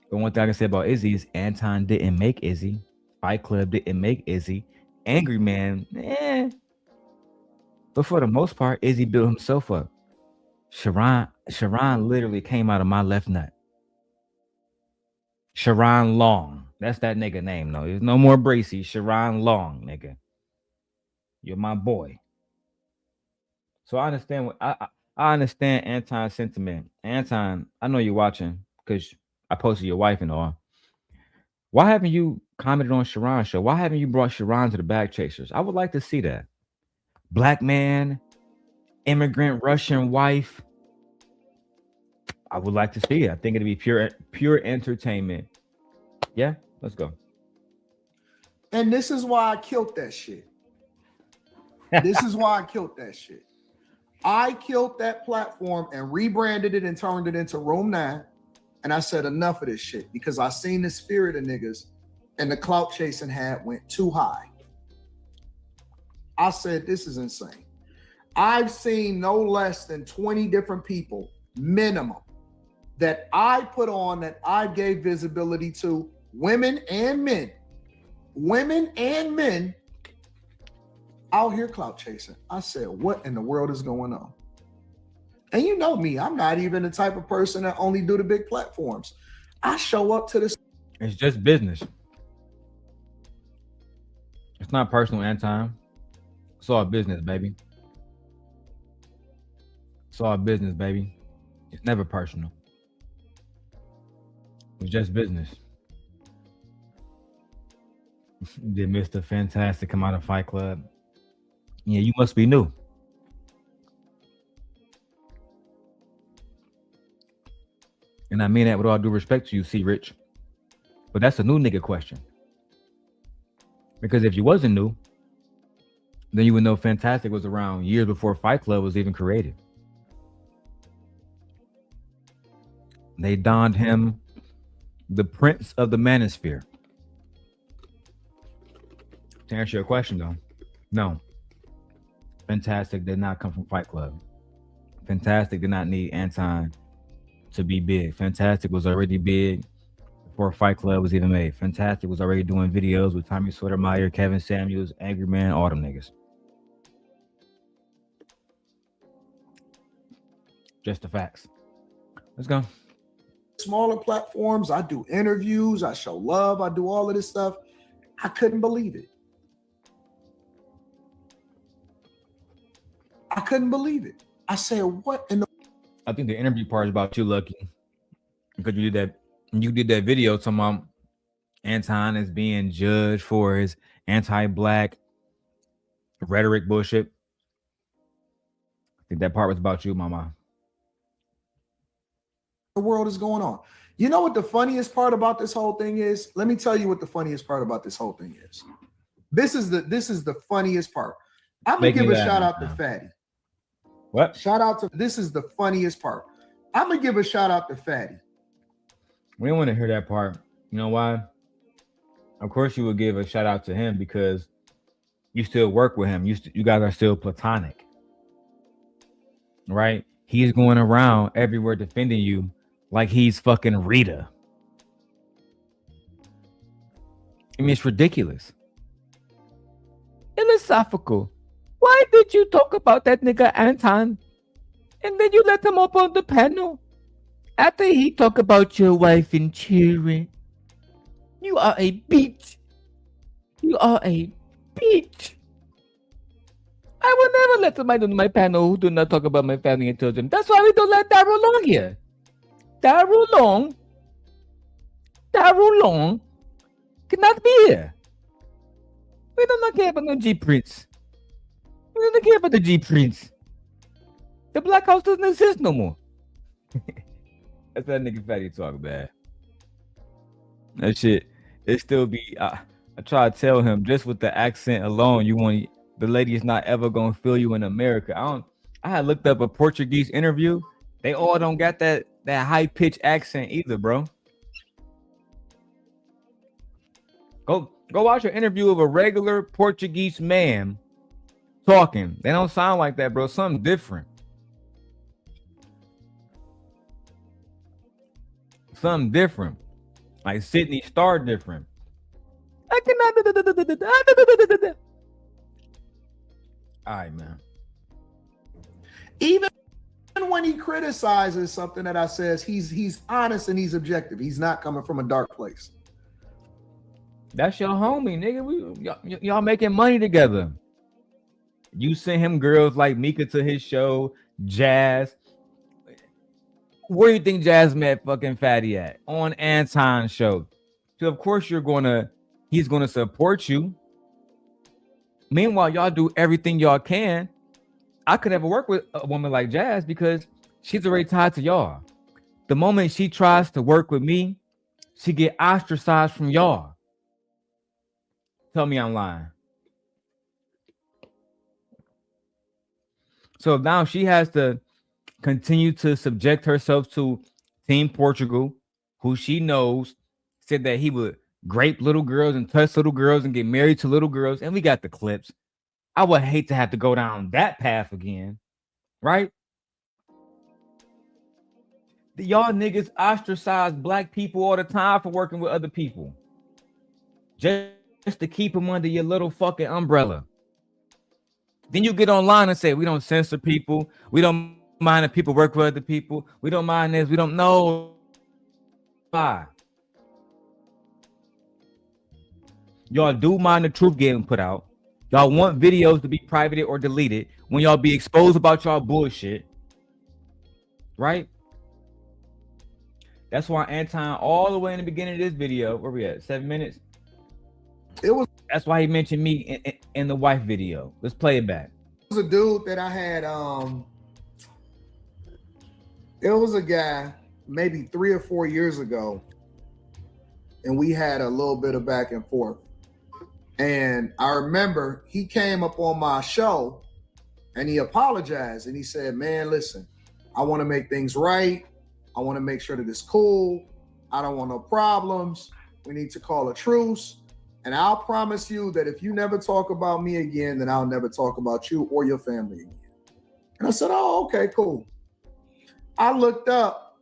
But one thing I can say about Izzy is Anton didn't make Izzy. Fight Club didn't make Izzy. Angry Man, But for the most part, Izzy built himself up. Sharon literally came out of my left nut. Sharon Long. That's that nigga name, though. There's no more Bracy. Sharon Long, nigga. You're my boy. So I understand what I understand Anton's sentiment. Anton, I know you're watching because I posted your wife and all. Why haven't you commented on Sharon's show? Why haven't you brought Sharon to the Bag Chasers? I would like to see that. Black man, immigrant Russian wife. I would like to see it. I think it'd be pure entertainment. Yeah, let's go. And this is why I killed that shit. This is why I killed that shit. I killed that platform and rebranded it and turned it into Room 9. And I said enough of this shit because I seen the spirit of niggas and the clout chasing hat went too high. I said, this is insane. I've seen no less than 20 different people, minimum, that I put on, that I gave visibility to, women and men, women and men out here clout chasing. I said, what in the world is going on? And you know me, I'm not even the type of person that only do the big platforms. I show up to this. It's just business. It's not personal, Anton. It's all business, baby. It's all business, baby. It's never personal. It's just business. Did Mr. Fantastic come out of Fight Club? Yeah, you must be new. And I mean that with all due respect to you, C. Rich. But that's a new nigga question. Because if you wasn't new, then you would know Fantastic was around years before Fight Club was even created. They donned him the Prince of the Manosphere. To answer your question, though, no. Fantastic did not come from Fight Club. Fantastic did not need Anton to be big. Fantastic was already big before Fight Club was even made. Fantastic was already doing videos with Tommy Sotomayor, Kevin Samuels, Angry Man, all them niggas. Just the facts. Let's go. Smaller platforms, I do interviews, I show love, I do all of this stuff. I couldn't believe it. I couldn't believe it. I said, what in the... I think the interview part is about you, Lucky. Because you did that video talking about Anton is being judged for his anti-black rhetoric bullshit. I think that part was about you, mama. The world is going on. You know what the funniest part about this whole thing is? Let me tell you what the funniest part about this whole thing is. This is the funniest part. I'm gonna give a shout out to Fatty. What? Shout out to, this is the funniest part. I'm gonna give a shout out to Fatty. We don't want to hear that part. You know why? Of course you would give a shout out to him because you still work with him. You guys are still platonic. Right? He's going around everywhere defending you like he's fucking Rita. I mean, it's ridiculous. Philosophical. Why did you talk about that nigga Anton? And then you let him up on the panel? After he talked about your wife and children. You are a bitch. You are a bitch. I will never let somebody on my panel who do not talk about my family and children. That's why we don't let Daryl Long here. Daryl Long cannot be here. We do not care about no G Prince. We don't care about the G Prince. The Black House doesn't exist no more. That's that nigga Fatty talk, man. That shit, it still be. I try to tell him just with the accent alone, you want the lady is not ever gonna feel you in America. I had looked up a Portuguese interview. They all don't got that high pitched accent either, bro. Go watch an interview of a regular Portuguese man talking. They don't sound like that, bro. Something different. Something different. Like Sydney Star different. I cannot. All right, man. Even when he criticizes something that I says, he's honest and he's objective. He's not coming from a dark place. That's your homie, nigga. Y'all making money together. You sent him girls like Mika to his show, Jazz. Where do you think Jazz met fucking Fatty at? On Anton's show. So of course he's gonna support you. Meanwhile, y'all do everything y'all can. I could never work with a woman like Jazz because she's already tied to y'all. The moment she tries to work with me, she get ostracized from y'all. Tell me I'm lying. So now she has to continue to subject herself to Team Portugal, who she knows said that he would grape little girls and touch little girls and get married to little girls. And we got the clips. I would hate to have to go down that path again, right? Y'all niggas ostracize black people all the time for working with other people. Just just to keep them under your little fucking umbrella. Then you get online and say, we don't censor people. We don't mind if people work for other people. We don't mind this. We don't know. Why? Y'all do mind the truth getting put out. Y'all want videos to be privated or deleted when y'all be exposed about y'all bullshit. Right? That's why Anton, all the way in the beginning of this video, where we at? 7 minutes? It was. That's why he mentioned me in the wife video. Let's play it back. It was a dude that I had. It was a guy maybe 3 or 4 years ago, and we had a little bit of back and forth. And I remember he came up on my show and he apologized and he said, man, listen, I want to make things right. I want to make sure that it's cool. I don't want no problems. We need to call a truce. And I'll promise you that if you never talk about me again, then I'll never talk about you or your family again. And I said, oh, okay, cool. I looked up,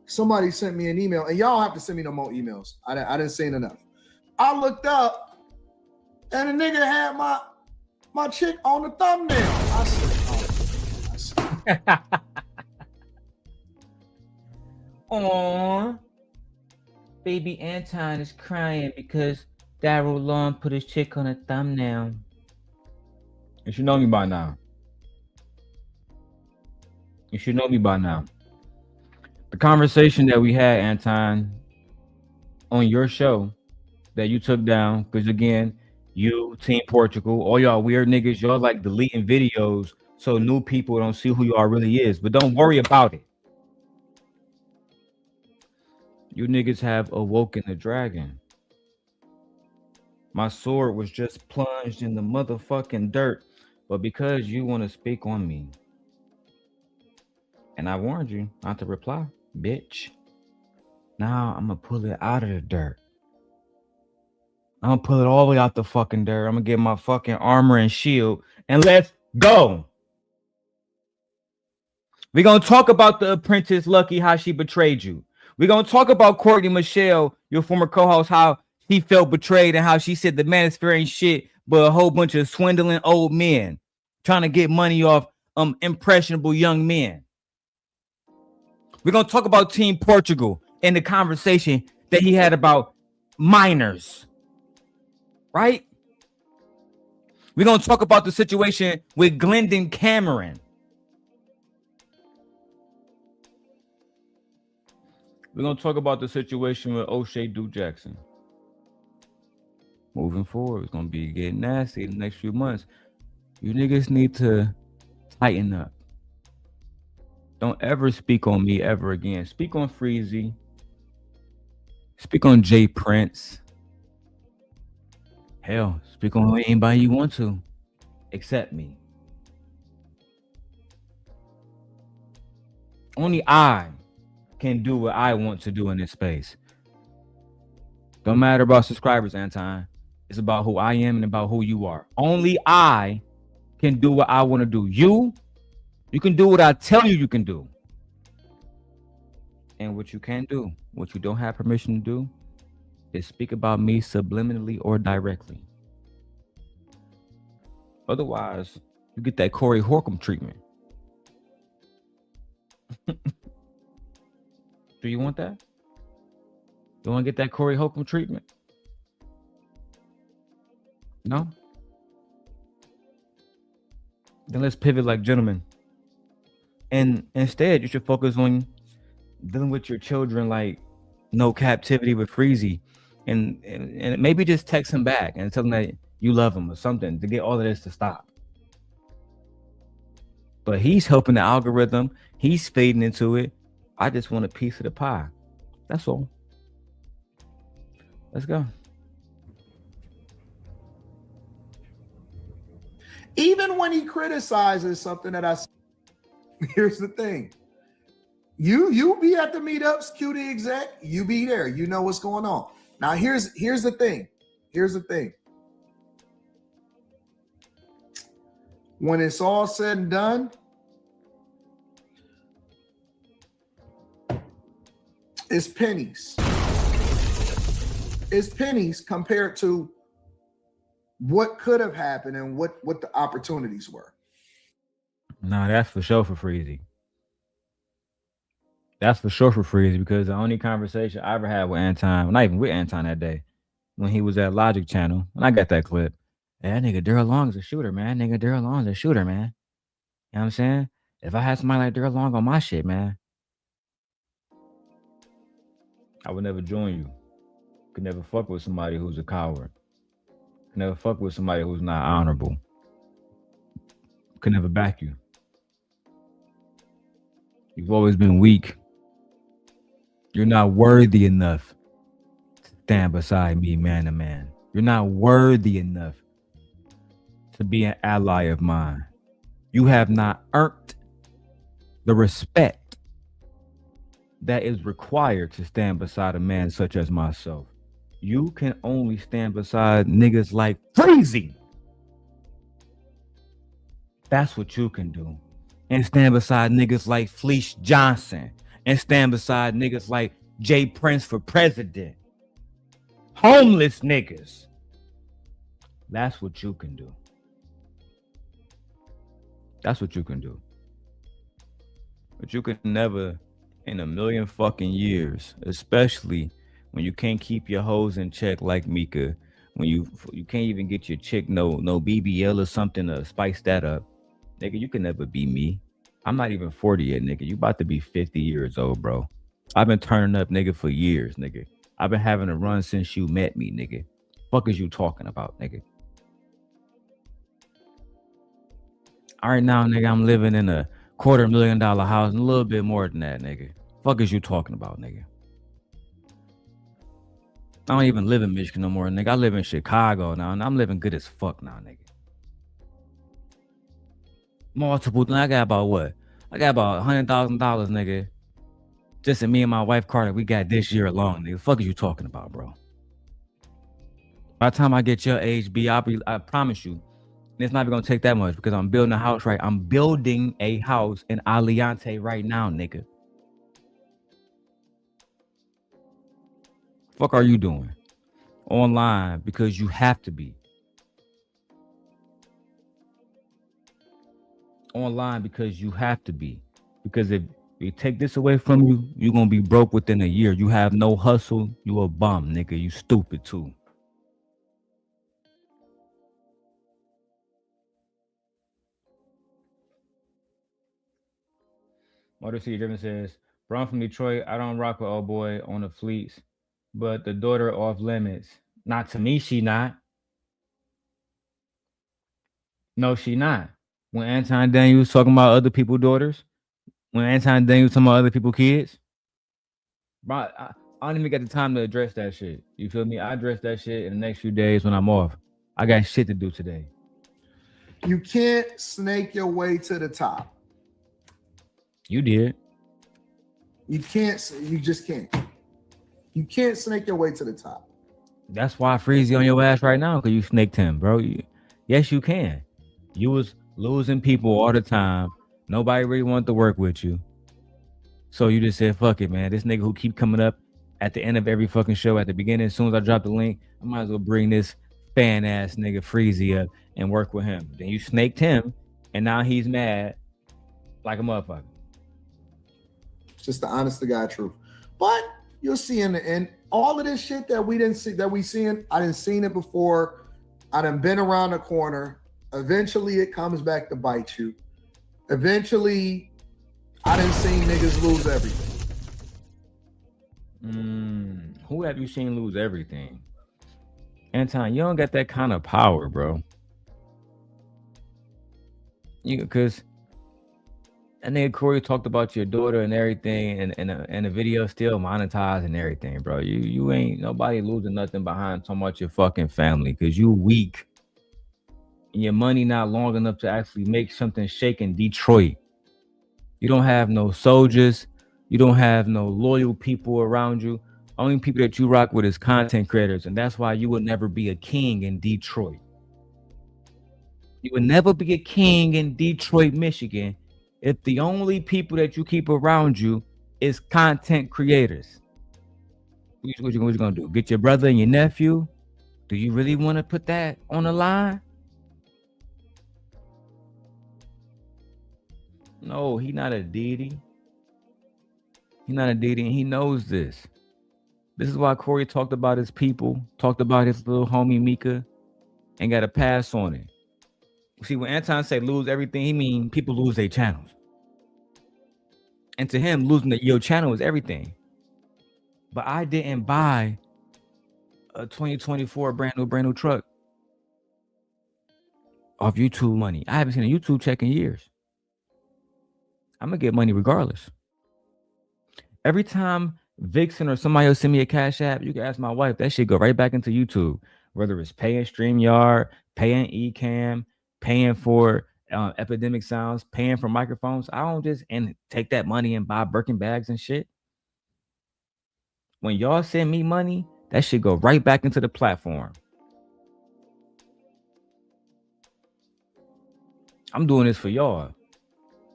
somebody sent me an email, and y'all have to send me no more emails. I didn't say enough. I looked up, and the nigga had my chick on the thumbnail. I said, Aww. Baby Anton is crying because Daryl Long put his chick on a thumbnail. You should know me by now. You should know me by now. The conversation that we had, Anton, on your show that you took down, because again, you, Team Portugal, all y'all weird niggas, y'all like deleting videos so new people don't see who you are really is. But don't worry about it. You niggas have awoken the dragon. My sword was just plunged in the motherfucking dirt, but because you want to speak on me, and I warned you not to reply, bitch. Now I'm gonna pull it out of the dirt. I'm gonna pull it all the way out the fucking dirt. I'm gonna get my fucking armor and shield, and let's go. We're gonna talk about the apprentice Lucky, how she betrayed you. We're gonna talk about Courtney Michelle, your former co-host, how she felt betrayed and how she said the Manosphere ain't shit but a whole bunch of swindling old men trying to get money off impressionable young men. We're gonna talk about Team Portugal and the conversation that he had about minors. Right? We're gonna talk about the situation with Glendon Cameron. We're going to talk about the situation with O'Shea Duke Jackson. Moving forward, it's going to be getting nasty in the next few months. You niggas need to tighten up. Don't ever speak on me ever again. Speak on Freezy. Speak on Jay Prince. Hell, speak on anybody you want to, except me. Only I can do what I want to do in this space. Don't matter about subscribers, Anton. It's about who I am and about who you are. Only I can do what I want to do. You can do what I tell you can do. And what you can't do, what you don't have permission to do, is speak about me subliminally or directly. Otherwise, you get that Corey Holcomb treatment. Do you want that? You want to get that Corey Holcomb treatment? No? Then let's pivot like gentlemen. And instead, you should focus on dealing with your children like no captivity with Freezy. And maybe just text him back and tell him that you love him or something to get all of this to stop. But he's helping the algorithm. He's fading into it. I just want a piece of the pie. That's all. Let's go. even when he criticizes something that I, here's the thing. You be at the meetups, QD exec, you be there. You know what's going on. Now here's the thing. Here's the thing. When it's all said and done, it's pennies. is pennies compared to what could have happened and what the opportunities were. Nah, that's for sure for Freezy. That's for sure for Freezy because the only conversation I ever had with Anton, well, not even with Anton that day, when he was at Logic Channel, and I got that clip. Hey, that nigga Daryl Long is a shooter, man. Nigga Daryl Long is a shooter, man. You know what I'm saying? If I had somebody like Daryl Long on my shit, man, I would never join you. Could never fuck with somebody who's a coward. Could never fuck with somebody who's not honorable. Could never back you. You've always been weak. You're not worthy enough to stand beside me man to man. You're not worthy enough to be an ally of mine. You have not earned the respect that is required to stand beside a man such as myself. You can only stand beside niggas like Freezy. That's what you can do. And stand beside niggas like Fleece Johnson. And stand beside niggas like Jay Prince for president. Homeless niggas. That's what you can do. That's what you can do. But you can never in a million fucking years, especially when you can't keep your hoes in check like Mika, when you can't even get your chick no BBL or something to spice that up, nigga, you can never be me. I'm not even 40 yet, nigga. You about to be 50 years old, bro. I've been turning up, nigga, for years, nigga. I've been having a run since you met me, nigga. Fuck is you talking about, nigga? All right now, nigga, I'm living in a $250,000 house and a little bit more than that, nigga. Fuck is you talking about, nigga? I don't even live in Michigan no more, nigga. I live in Chicago now, and I'm living good as fuck now, nigga. Multiple. I got about what? I got about $100,000, nigga. Just in me and my wife Carter, we got this year alone, nigga. Fuck is you talking about, bro? By the time I get your age, I promise you, it's not even gonna take that much because I'm building a house, right? I'm building a house in Aliante right now, nigga. Fuck are you doing? Online because you have to be. Online because you have to be. Because if we take this away from you, you're gonna be broke within a year. You have no hustle, you a bum, nigga. You stupid too. Motor City Driven says, bro, I'm from Detroit. I don't rock with old boy on the fleets, but the daughter off limits. Not to me, she not. No, she not. When Anton Daniels talking about other people's daughters, when Anton Daniels talking about other people's kids, bro, I don't even get the time to address that shit. You feel me? I address that shit in the next few days when I'm off. I got shit to do today. You can't snake your way to the top. You did. You can't. You just can't. You can't snake your way to the top. That's why Freezy on your ass right now, because you snaked him, bro. Yes, you can. You was losing people all the time. Nobody really wanted to work with you. So you just said, fuck it, man. This nigga who keep coming up at the end of every fucking show, at the beginning, as soon as I drop the link, I might as well bring this fan ass nigga Freezy up and work with him. Then you snaked him, and now he's mad like a motherfucker. It's just the honest to God truth. But you'll see in the end, all of this shit that we didn't see, that we seeing, I didn't seen it before. I done been around the corner. Eventually it comes back to bite you. Eventually, I done seen niggas lose everything. Who have you seen lose everything? Anton, you don't got that kind of power, bro. Because and then Corey talked about your daughter and everything, and the video still monetized and everything, bro. You ain't nobody losing nothing behind talking about your fucking family because you weak. And your money not long enough to actually make something shake in Detroit. You don't have no soldiers. You don't have no loyal people around you. Only people that you rock with is content creators, and that's why you will never be a king in Detroit. You will never be a king in Detroit, Michigan, if the only people that you keep around you is content creators. What you gonna do? Get your brother and your nephew? Do you really want to put that on the line? No, he not a deity. He's not a deity, and he knows this. This is why Corey talked about his people, talked about his little homie Mika, and got a pass on it. See, when Anton say lose everything, he mean people lose their channels. And to him, losing your channel is everything. But I didn't buy a 2024 brand new truck off YouTube money. I haven't seen a YouTube check in years. I'm gonna get money regardless. Every time Vixen or somebody else send me a cash app, you can ask my wife. That shit go right back into YouTube. Whether it's paying StreamYard, paying Ecamm, paying for Epidemic Sounds, paying for microphones. I don't just and take that money and buy Birkin bags and shit. When y'all send me money, that shit go right back into the platform. I'm doing this for y'all.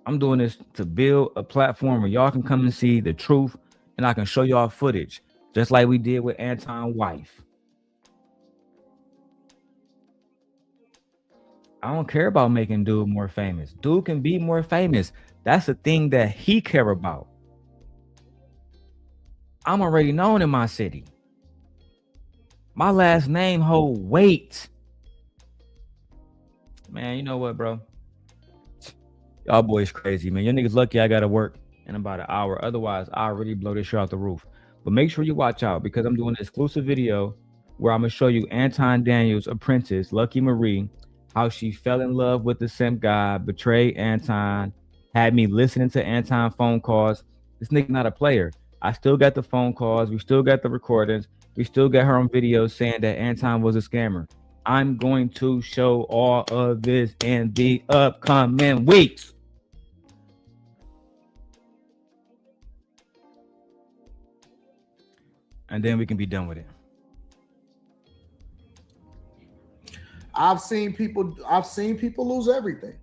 I'm doing this to build a platform where y'all can come and see the truth, and I can show y'all footage, just like we did with Anton's wife. I don't care about making dude more famous. Dude can be more famous. That's the thing that he care about. I'm already known in my city. My last name hold weight. Man, you know what, bro? Y'all boys crazy, man. Your niggas lucky I gotta work in about an hour. Otherwise, I'll really blow this shit out the roof. But make sure you watch out because I'm doing an exclusive video where I'm gonna show you Anton Daniels' apprentice, Lucky Marie, how she fell in love with the simp guy, betrayed Anton, had me listening to Anton phone calls. This nigga not a player. I still got the phone calls. We still got the recordings. We still got her on video saying that Anton was a scammer. I'm going to show all of this in the upcoming weeks. And then we can be done with it. I've seen people lose everything.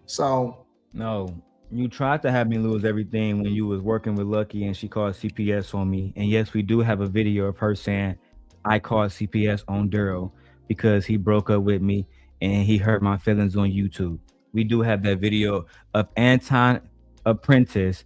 So no, you tried to have me lose everything when you was working with Lucky and she called CPS on me. And yes, we do have a video of her saying I called CPS on Darrel because he broke up with me and he hurt my feelings on YouTube. We do have that video of Anton apprentice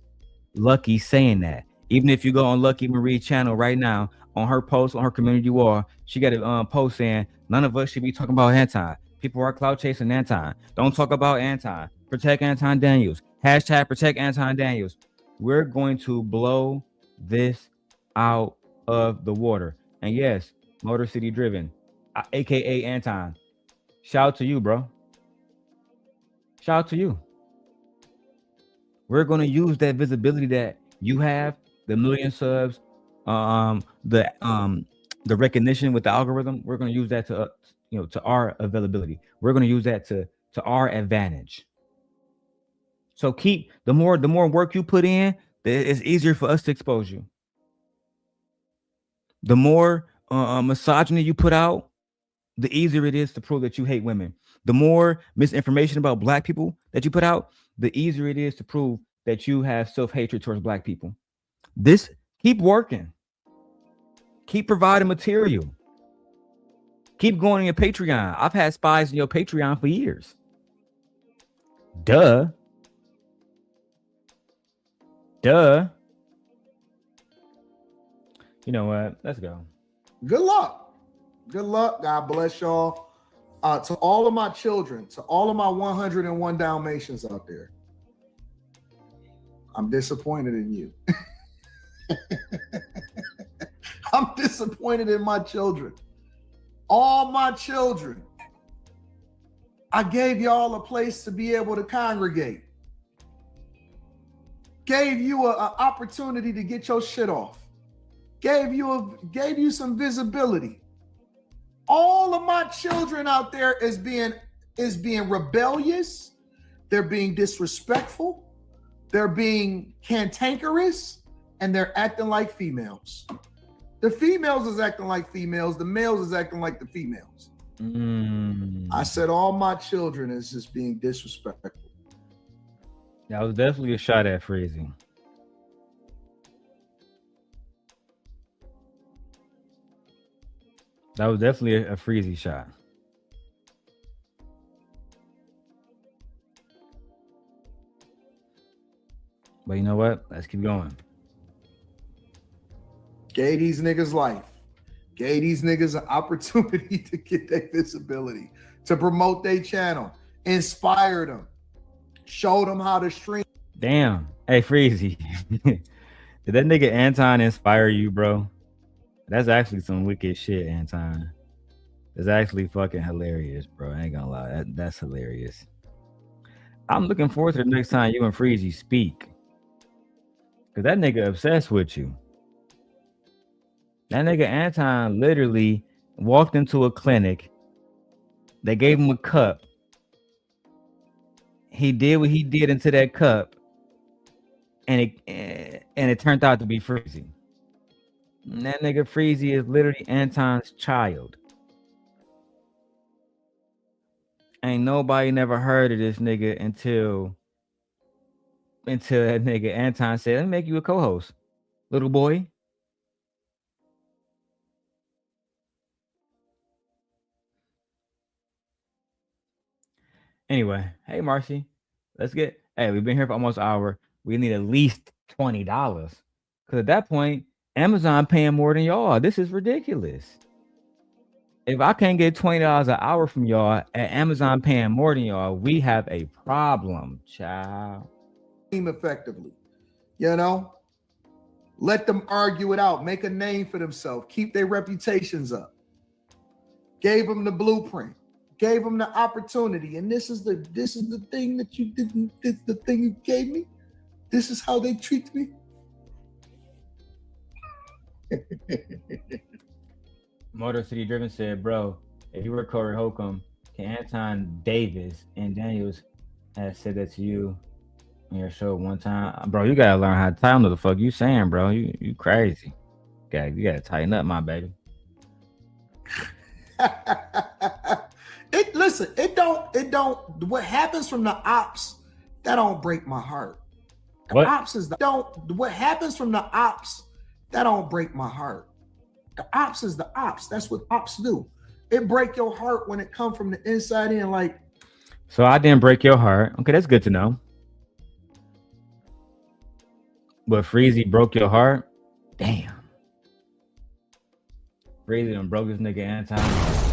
Lucky saying that. Even if you go on Lucky Marie's channel right now, on her post on her community wall, she got a post saying none of us should be talking about Anton. People are clout chasing Anton. Don't talk about Anton. Protect Anton Daniels. Hashtag protect Anton Daniels. We're going to blow this out of the water. And yes, Motor City Driven, aka Anton. Shout out to you, bro. Shout out to you. We're going to use that visibility that you have, the million subs, the recognition with the algorithm. We're going to use that to to our availability. We're going to use that to our advantage. So keep the more work you put in, it's easier for us to expose you. The more misogyny you put out, the easier it is to prove that you hate women. The more misinformation about black people that you put out, the easier it is to prove that you have self-hatred towards black people. This, keep working. Keep providing material. Keep going on your Patreon. I've had spies in your Patreon for years. Duh. You know what? Let's go. Good luck. Good luck. God bless y'all. To all of my children, to all of my 101 Dalmatians out there, I'm disappointed in you. I'm disappointed in my children. All my children. I gave y'all a place to be able to congregate. Gave you an opportunity to get your shit off. Gave you some visibility. All of my children out there is being rebellious. They're being disrespectful. They're being cantankerous, and they're acting like females. The females is acting like females. The males is acting like the females. I said all my children is just being disrespectful. That was definitely a shot at phrasing. That was definitely a freezy shot. But you know what? Let's keep going. Gave these niggas life. Gave these niggas an opportunity to get their visibility, to promote their channel, inspired them, showed them how to stream. Damn. Hey, freezy. Did that nigga Anton inspire you, bro? That's actually some wicked shit, Anton. That's actually fucking hilarious, bro. I ain't gonna lie. That's hilarious. I'm looking forward to the next time you and Freezy speak. Cause that nigga obsessed with you. That nigga Anton literally walked into a clinic. They gave him a cup. He did what he did into that cup, and it turned out to be Freezy. And that nigga Freezy is literally Anton's child. Ain't nobody never heard of this nigga until that nigga Anton said, "Let me make you a co-host, little boy." Anyway, hey Marcy, let's get. Hey, we've been here for almost an hour. We need at least $20, because at that point, Amazon paying more than y'all. This is ridiculous. If I can't get $20 an hour from y'all, at Amazon paying more than y'all, we have a problem, child. Effectively. You know? Let them argue it out, make a name for themselves, keep their reputations up. Gave them the blueprint, gave them the opportunity, and this is the thing that you didn't. This is the thing you gave me. This is how they treat me. Motor City Driven said, "Bro, if you were Corey Holcomb, can Anton Davis and Daniels have said that to you on your show one time, bro? You gotta learn how to tell them what the fuck you saying, bro. You crazy. You gotta tighten up, my baby." Listen, it don't what happens from the ops, that don't break my heart. What? Ops is what happens from the ops, that don't break my heart. The ops is the ops. That's what ops do. It break your heart when it come from the inside in, like. So I didn't break your heart. Okay, that's good to know. But Freezy broke your heart? Damn. Freezy done broke this nigga Anton heart.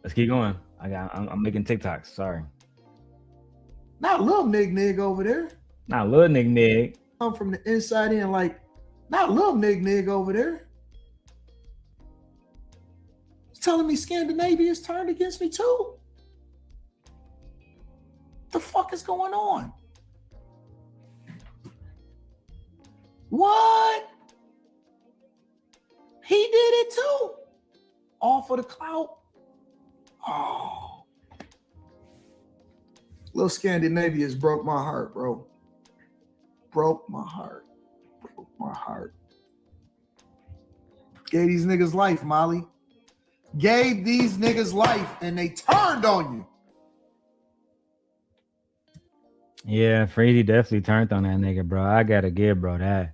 Let's keep going. I'm making TikToks. Sorry. Not little nig over there. Not little nig. Come from the inside in, like, not little nig over there. He's telling me Scandinavia is turned against me too. The fuck is going on? What? He did it too. All for the clout. Oh. Little Scandinavians broke my heart, bro. Broke my heart. Broke my heart. Gave these niggas life, Molly. Gave these niggas life, and they turned on you. Yeah, Freezy definitely turned on that nigga, bro. I gotta give bro that.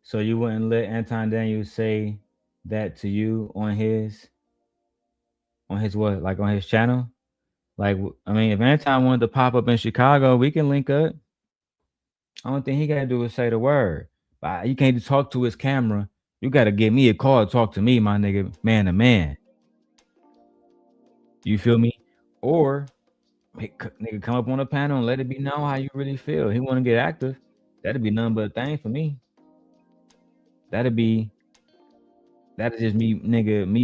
So you wouldn't let Anton Daniels say that to you on his what? Like on his channel? Like, I mean, if Anton wanted to pop up in Chicago, we can link up. Only thing he gotta do is say the word. But you can't just talk to his camera. You gotta give me a call to talk to me, my nigga, man to man. You feel me? Or nigga, come up on the panel and let it be known how you really feel. He want to get active. That'd be nothing but a thing for me. That'd just me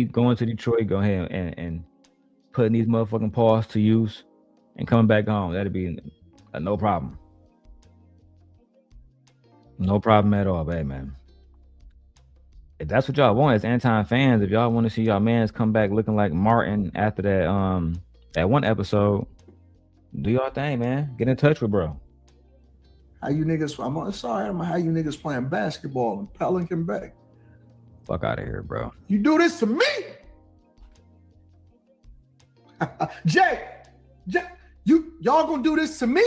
going to Detroit, go ahead and putting these motherfucking paws to use and coming back home. That'd be no problem. No problem at all, baby, man. If that's what y'all want as Anton fans, if y'all want to see y'all mans come back looking like Martin after that one episode, do y'all thing, man. Get in touch with bro. How you niggas? I'm sorry. I don't know how you niggas playing basketball in Pelican Bay. Fuck out of here, bro. You do this to me? Jay, y'all gonna do this to me?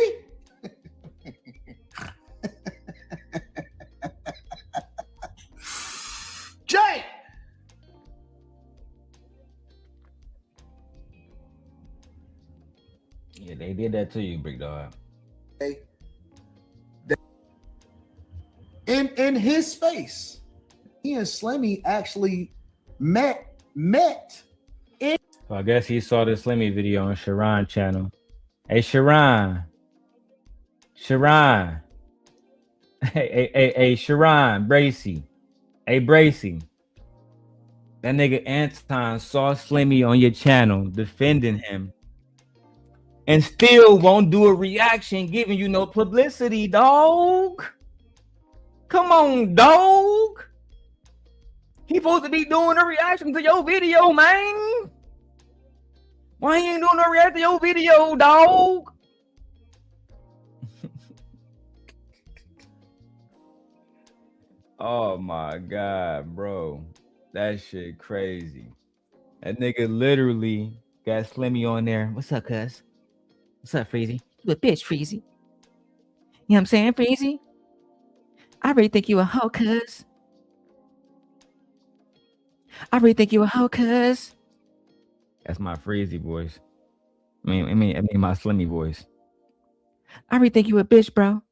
Jay! Yeah, they did that to you, big dog. In his space, he and Slimmy actually met. So I guess he saw the Slimmy video on Sharon channel. Hey, Sharon. Sharon. Hey, Sharon, Bracy. Hey, Bracy. That nigga Anton saw Slimmy on your channel defending him and still won't do a reaction giving you no publicity, dog. Come on, dog. He supposed to be doing a reaction to your video, man. Why he ain't doing no reaction to your video, dog? Oh my God, bro. That shit crazy. That nigga literally got Slimmy on there. What's up, cuz? What's up, Freezy? You a bitch, Freezy. You know what I'm saying, Freezy? I really think you a hoe, cuz. I really think you a hoe, cuz. That's my Freezy voice. I mean my Slimmy voice. I really think you a bitch, bro.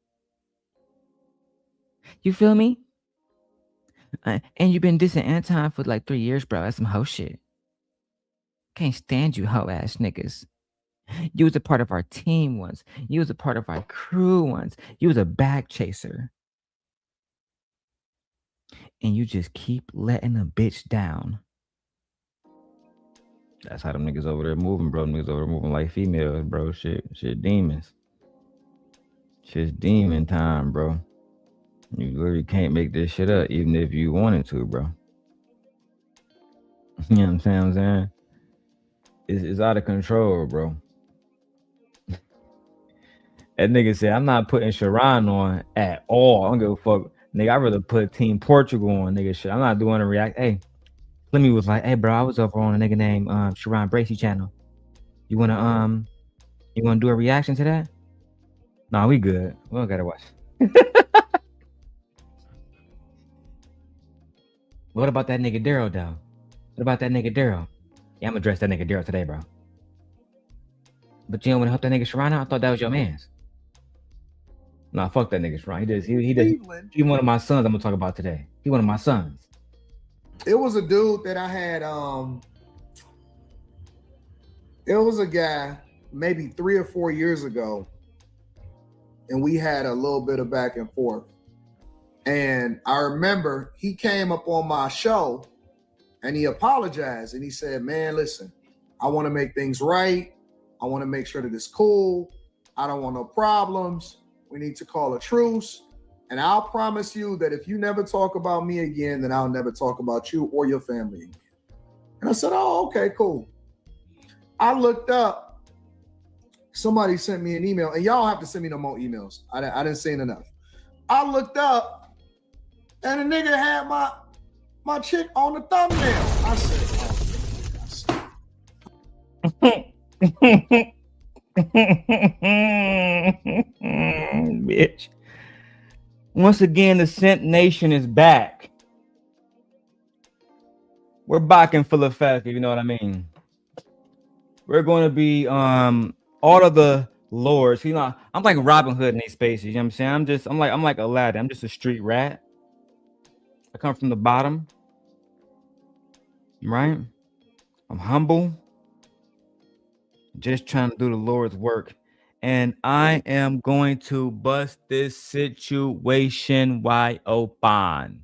You feel me? And you've been dissing Anton for like 3 years, bro. That's some hoe shit. Can't stand you hoe ass niggas. You was a part of our team once. You was a part of our crew once. You was a bag chaser. And you just keep letting a bitch down. That's how them niggas over there moving, bro. Niggas over there moving like females, bro. Shit demons. Shit's demon time, bro. You literally can't make this shit up, even if you wanted to, bro. You know what I'm saying? It's out of control, bro. That nigga said, I'm not putting Sharon on at all. I don't give a fuck. Nigga, I'd rather put Team Portugal on, nigga, shit. I'm not doing a react. Hey, Slimmy was like, hey, bro, I was over on a nigga named Sharon Bracy channel. You wanna do a reaction to that? Nah, we good. We don't gotta watch. What about that nigga Darrel, though? What about that nigga Darrel? Yeah, I'm gonna address that nigga Darrel today, bro. But you don't wanna help that nigga Sharon out? I thought that was your man's. Nah, fuck that nigga Sharon. He one of my sons I'm gonna talk about today. He one of my sons. It was a dude that I had, it was a guy maybe 3 or 4 years ago, and we had a little bit of back and forth. And I remember he came up on my show and he apologized and he said, man, listen, I want to make things right. I want to make sure that it's cool. I don't want no problems. We need to call a truce. And I'll promise you that if you never talk about me again, then I'll never talk about you or your family again. And I said, oh, okay, cool. I looked up, somebody sent me an email, and y'all have to send me no more emails. I didn't send enough. I looked up, and a nigga had my chick on the thumbnail. I said, bitch. Once again, the Simp Nation is back. We're back in full effect, if you know what I mean. We're going to be all of the lords. You know, I'm like Robin Hood in these spaces. You know what I'm saying? I'm like Aladdin. I'm just a street rat. I come from the bottom. Right? I'm humble. Just trying to do the Lord's work. And I am going to bust this situation wide open.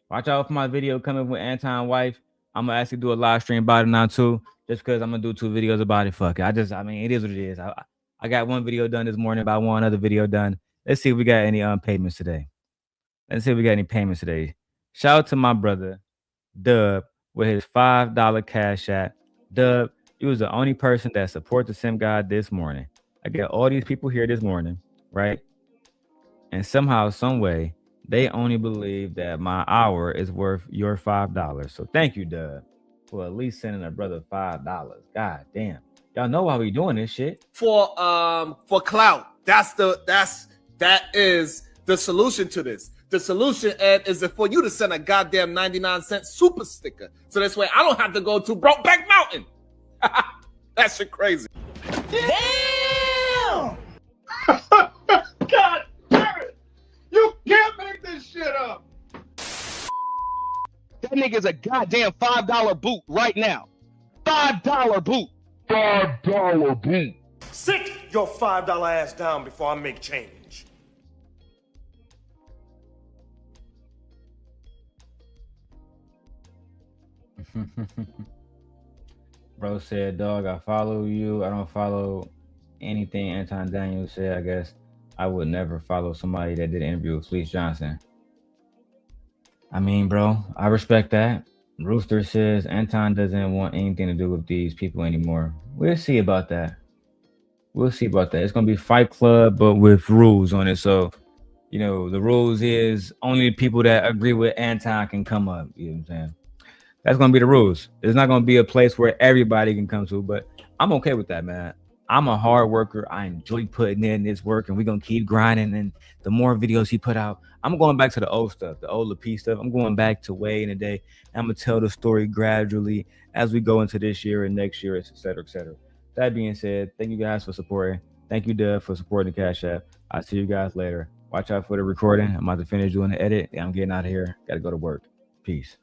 Watch out for my video coming with Anton wife. I'm gonna actually do a live stream about it now too, just because I'm gonna do 2 videos about it. Fuck it. I mean, it is what it is. I got 1 video done this morning, about 1 other video done. Let's see if we got any payments today. Let's see if we got any payments today. Shout out to my brother Dub with his $5 cash app. Dub, you was the only person that support the Sim God this morning. I got all these people here this morning, right? And somehow, some way, They only believe that my hour is worth your $5. So thank you, Dub, for at least sending a brother $5. God damn. Y'all know why we doing this shit. For clout. That is the solution to this. The solution, Ed, is for you to send a goddamn 99-cent super sticker. So this way I don't have to go to Brokeback Mountain. That shit crazy. Damn! God damn it! You can't make this shit up. That nigga's a goddamn $5 boot right now. $5 boot. $5 boot. Sit your $5 ass down before I make change. Bro said, dog, I follow you. I don't follow anything Anton Daniels said. I guess I would never follow somebody that did an interview with Fleece Johnson. I mean, bro, I respect that. Rooster says Anton doesn't want anything to do with these people anymore. We'll see about that. We'll see about that. It's gonna be Fight Club, but with rules on it. So, you know, the rules is only the people that agree with Anton can come up. You know what I'm saying? That's gonna be the rules. It's not gonna be a place where everybody can come to, but I'm okay with that, man. I'm a hard worker. I enjoy putting in this work, and we're gonna keep grinding. And the more videos he put out, I'm going back to the old stuff, the old LP stuff. I'm going back to way in the day. I'm gonna tell the story gradually as we go into this year and next year, et cetera, et cetera. That being said, thank you guys for supporting. Thank you, Dub, for supporting the Cash App. I'll see you guys later. Watch out for the recording. I'm about to finish doing the edit. I'm getting out of here. Gotta go to work. Peace.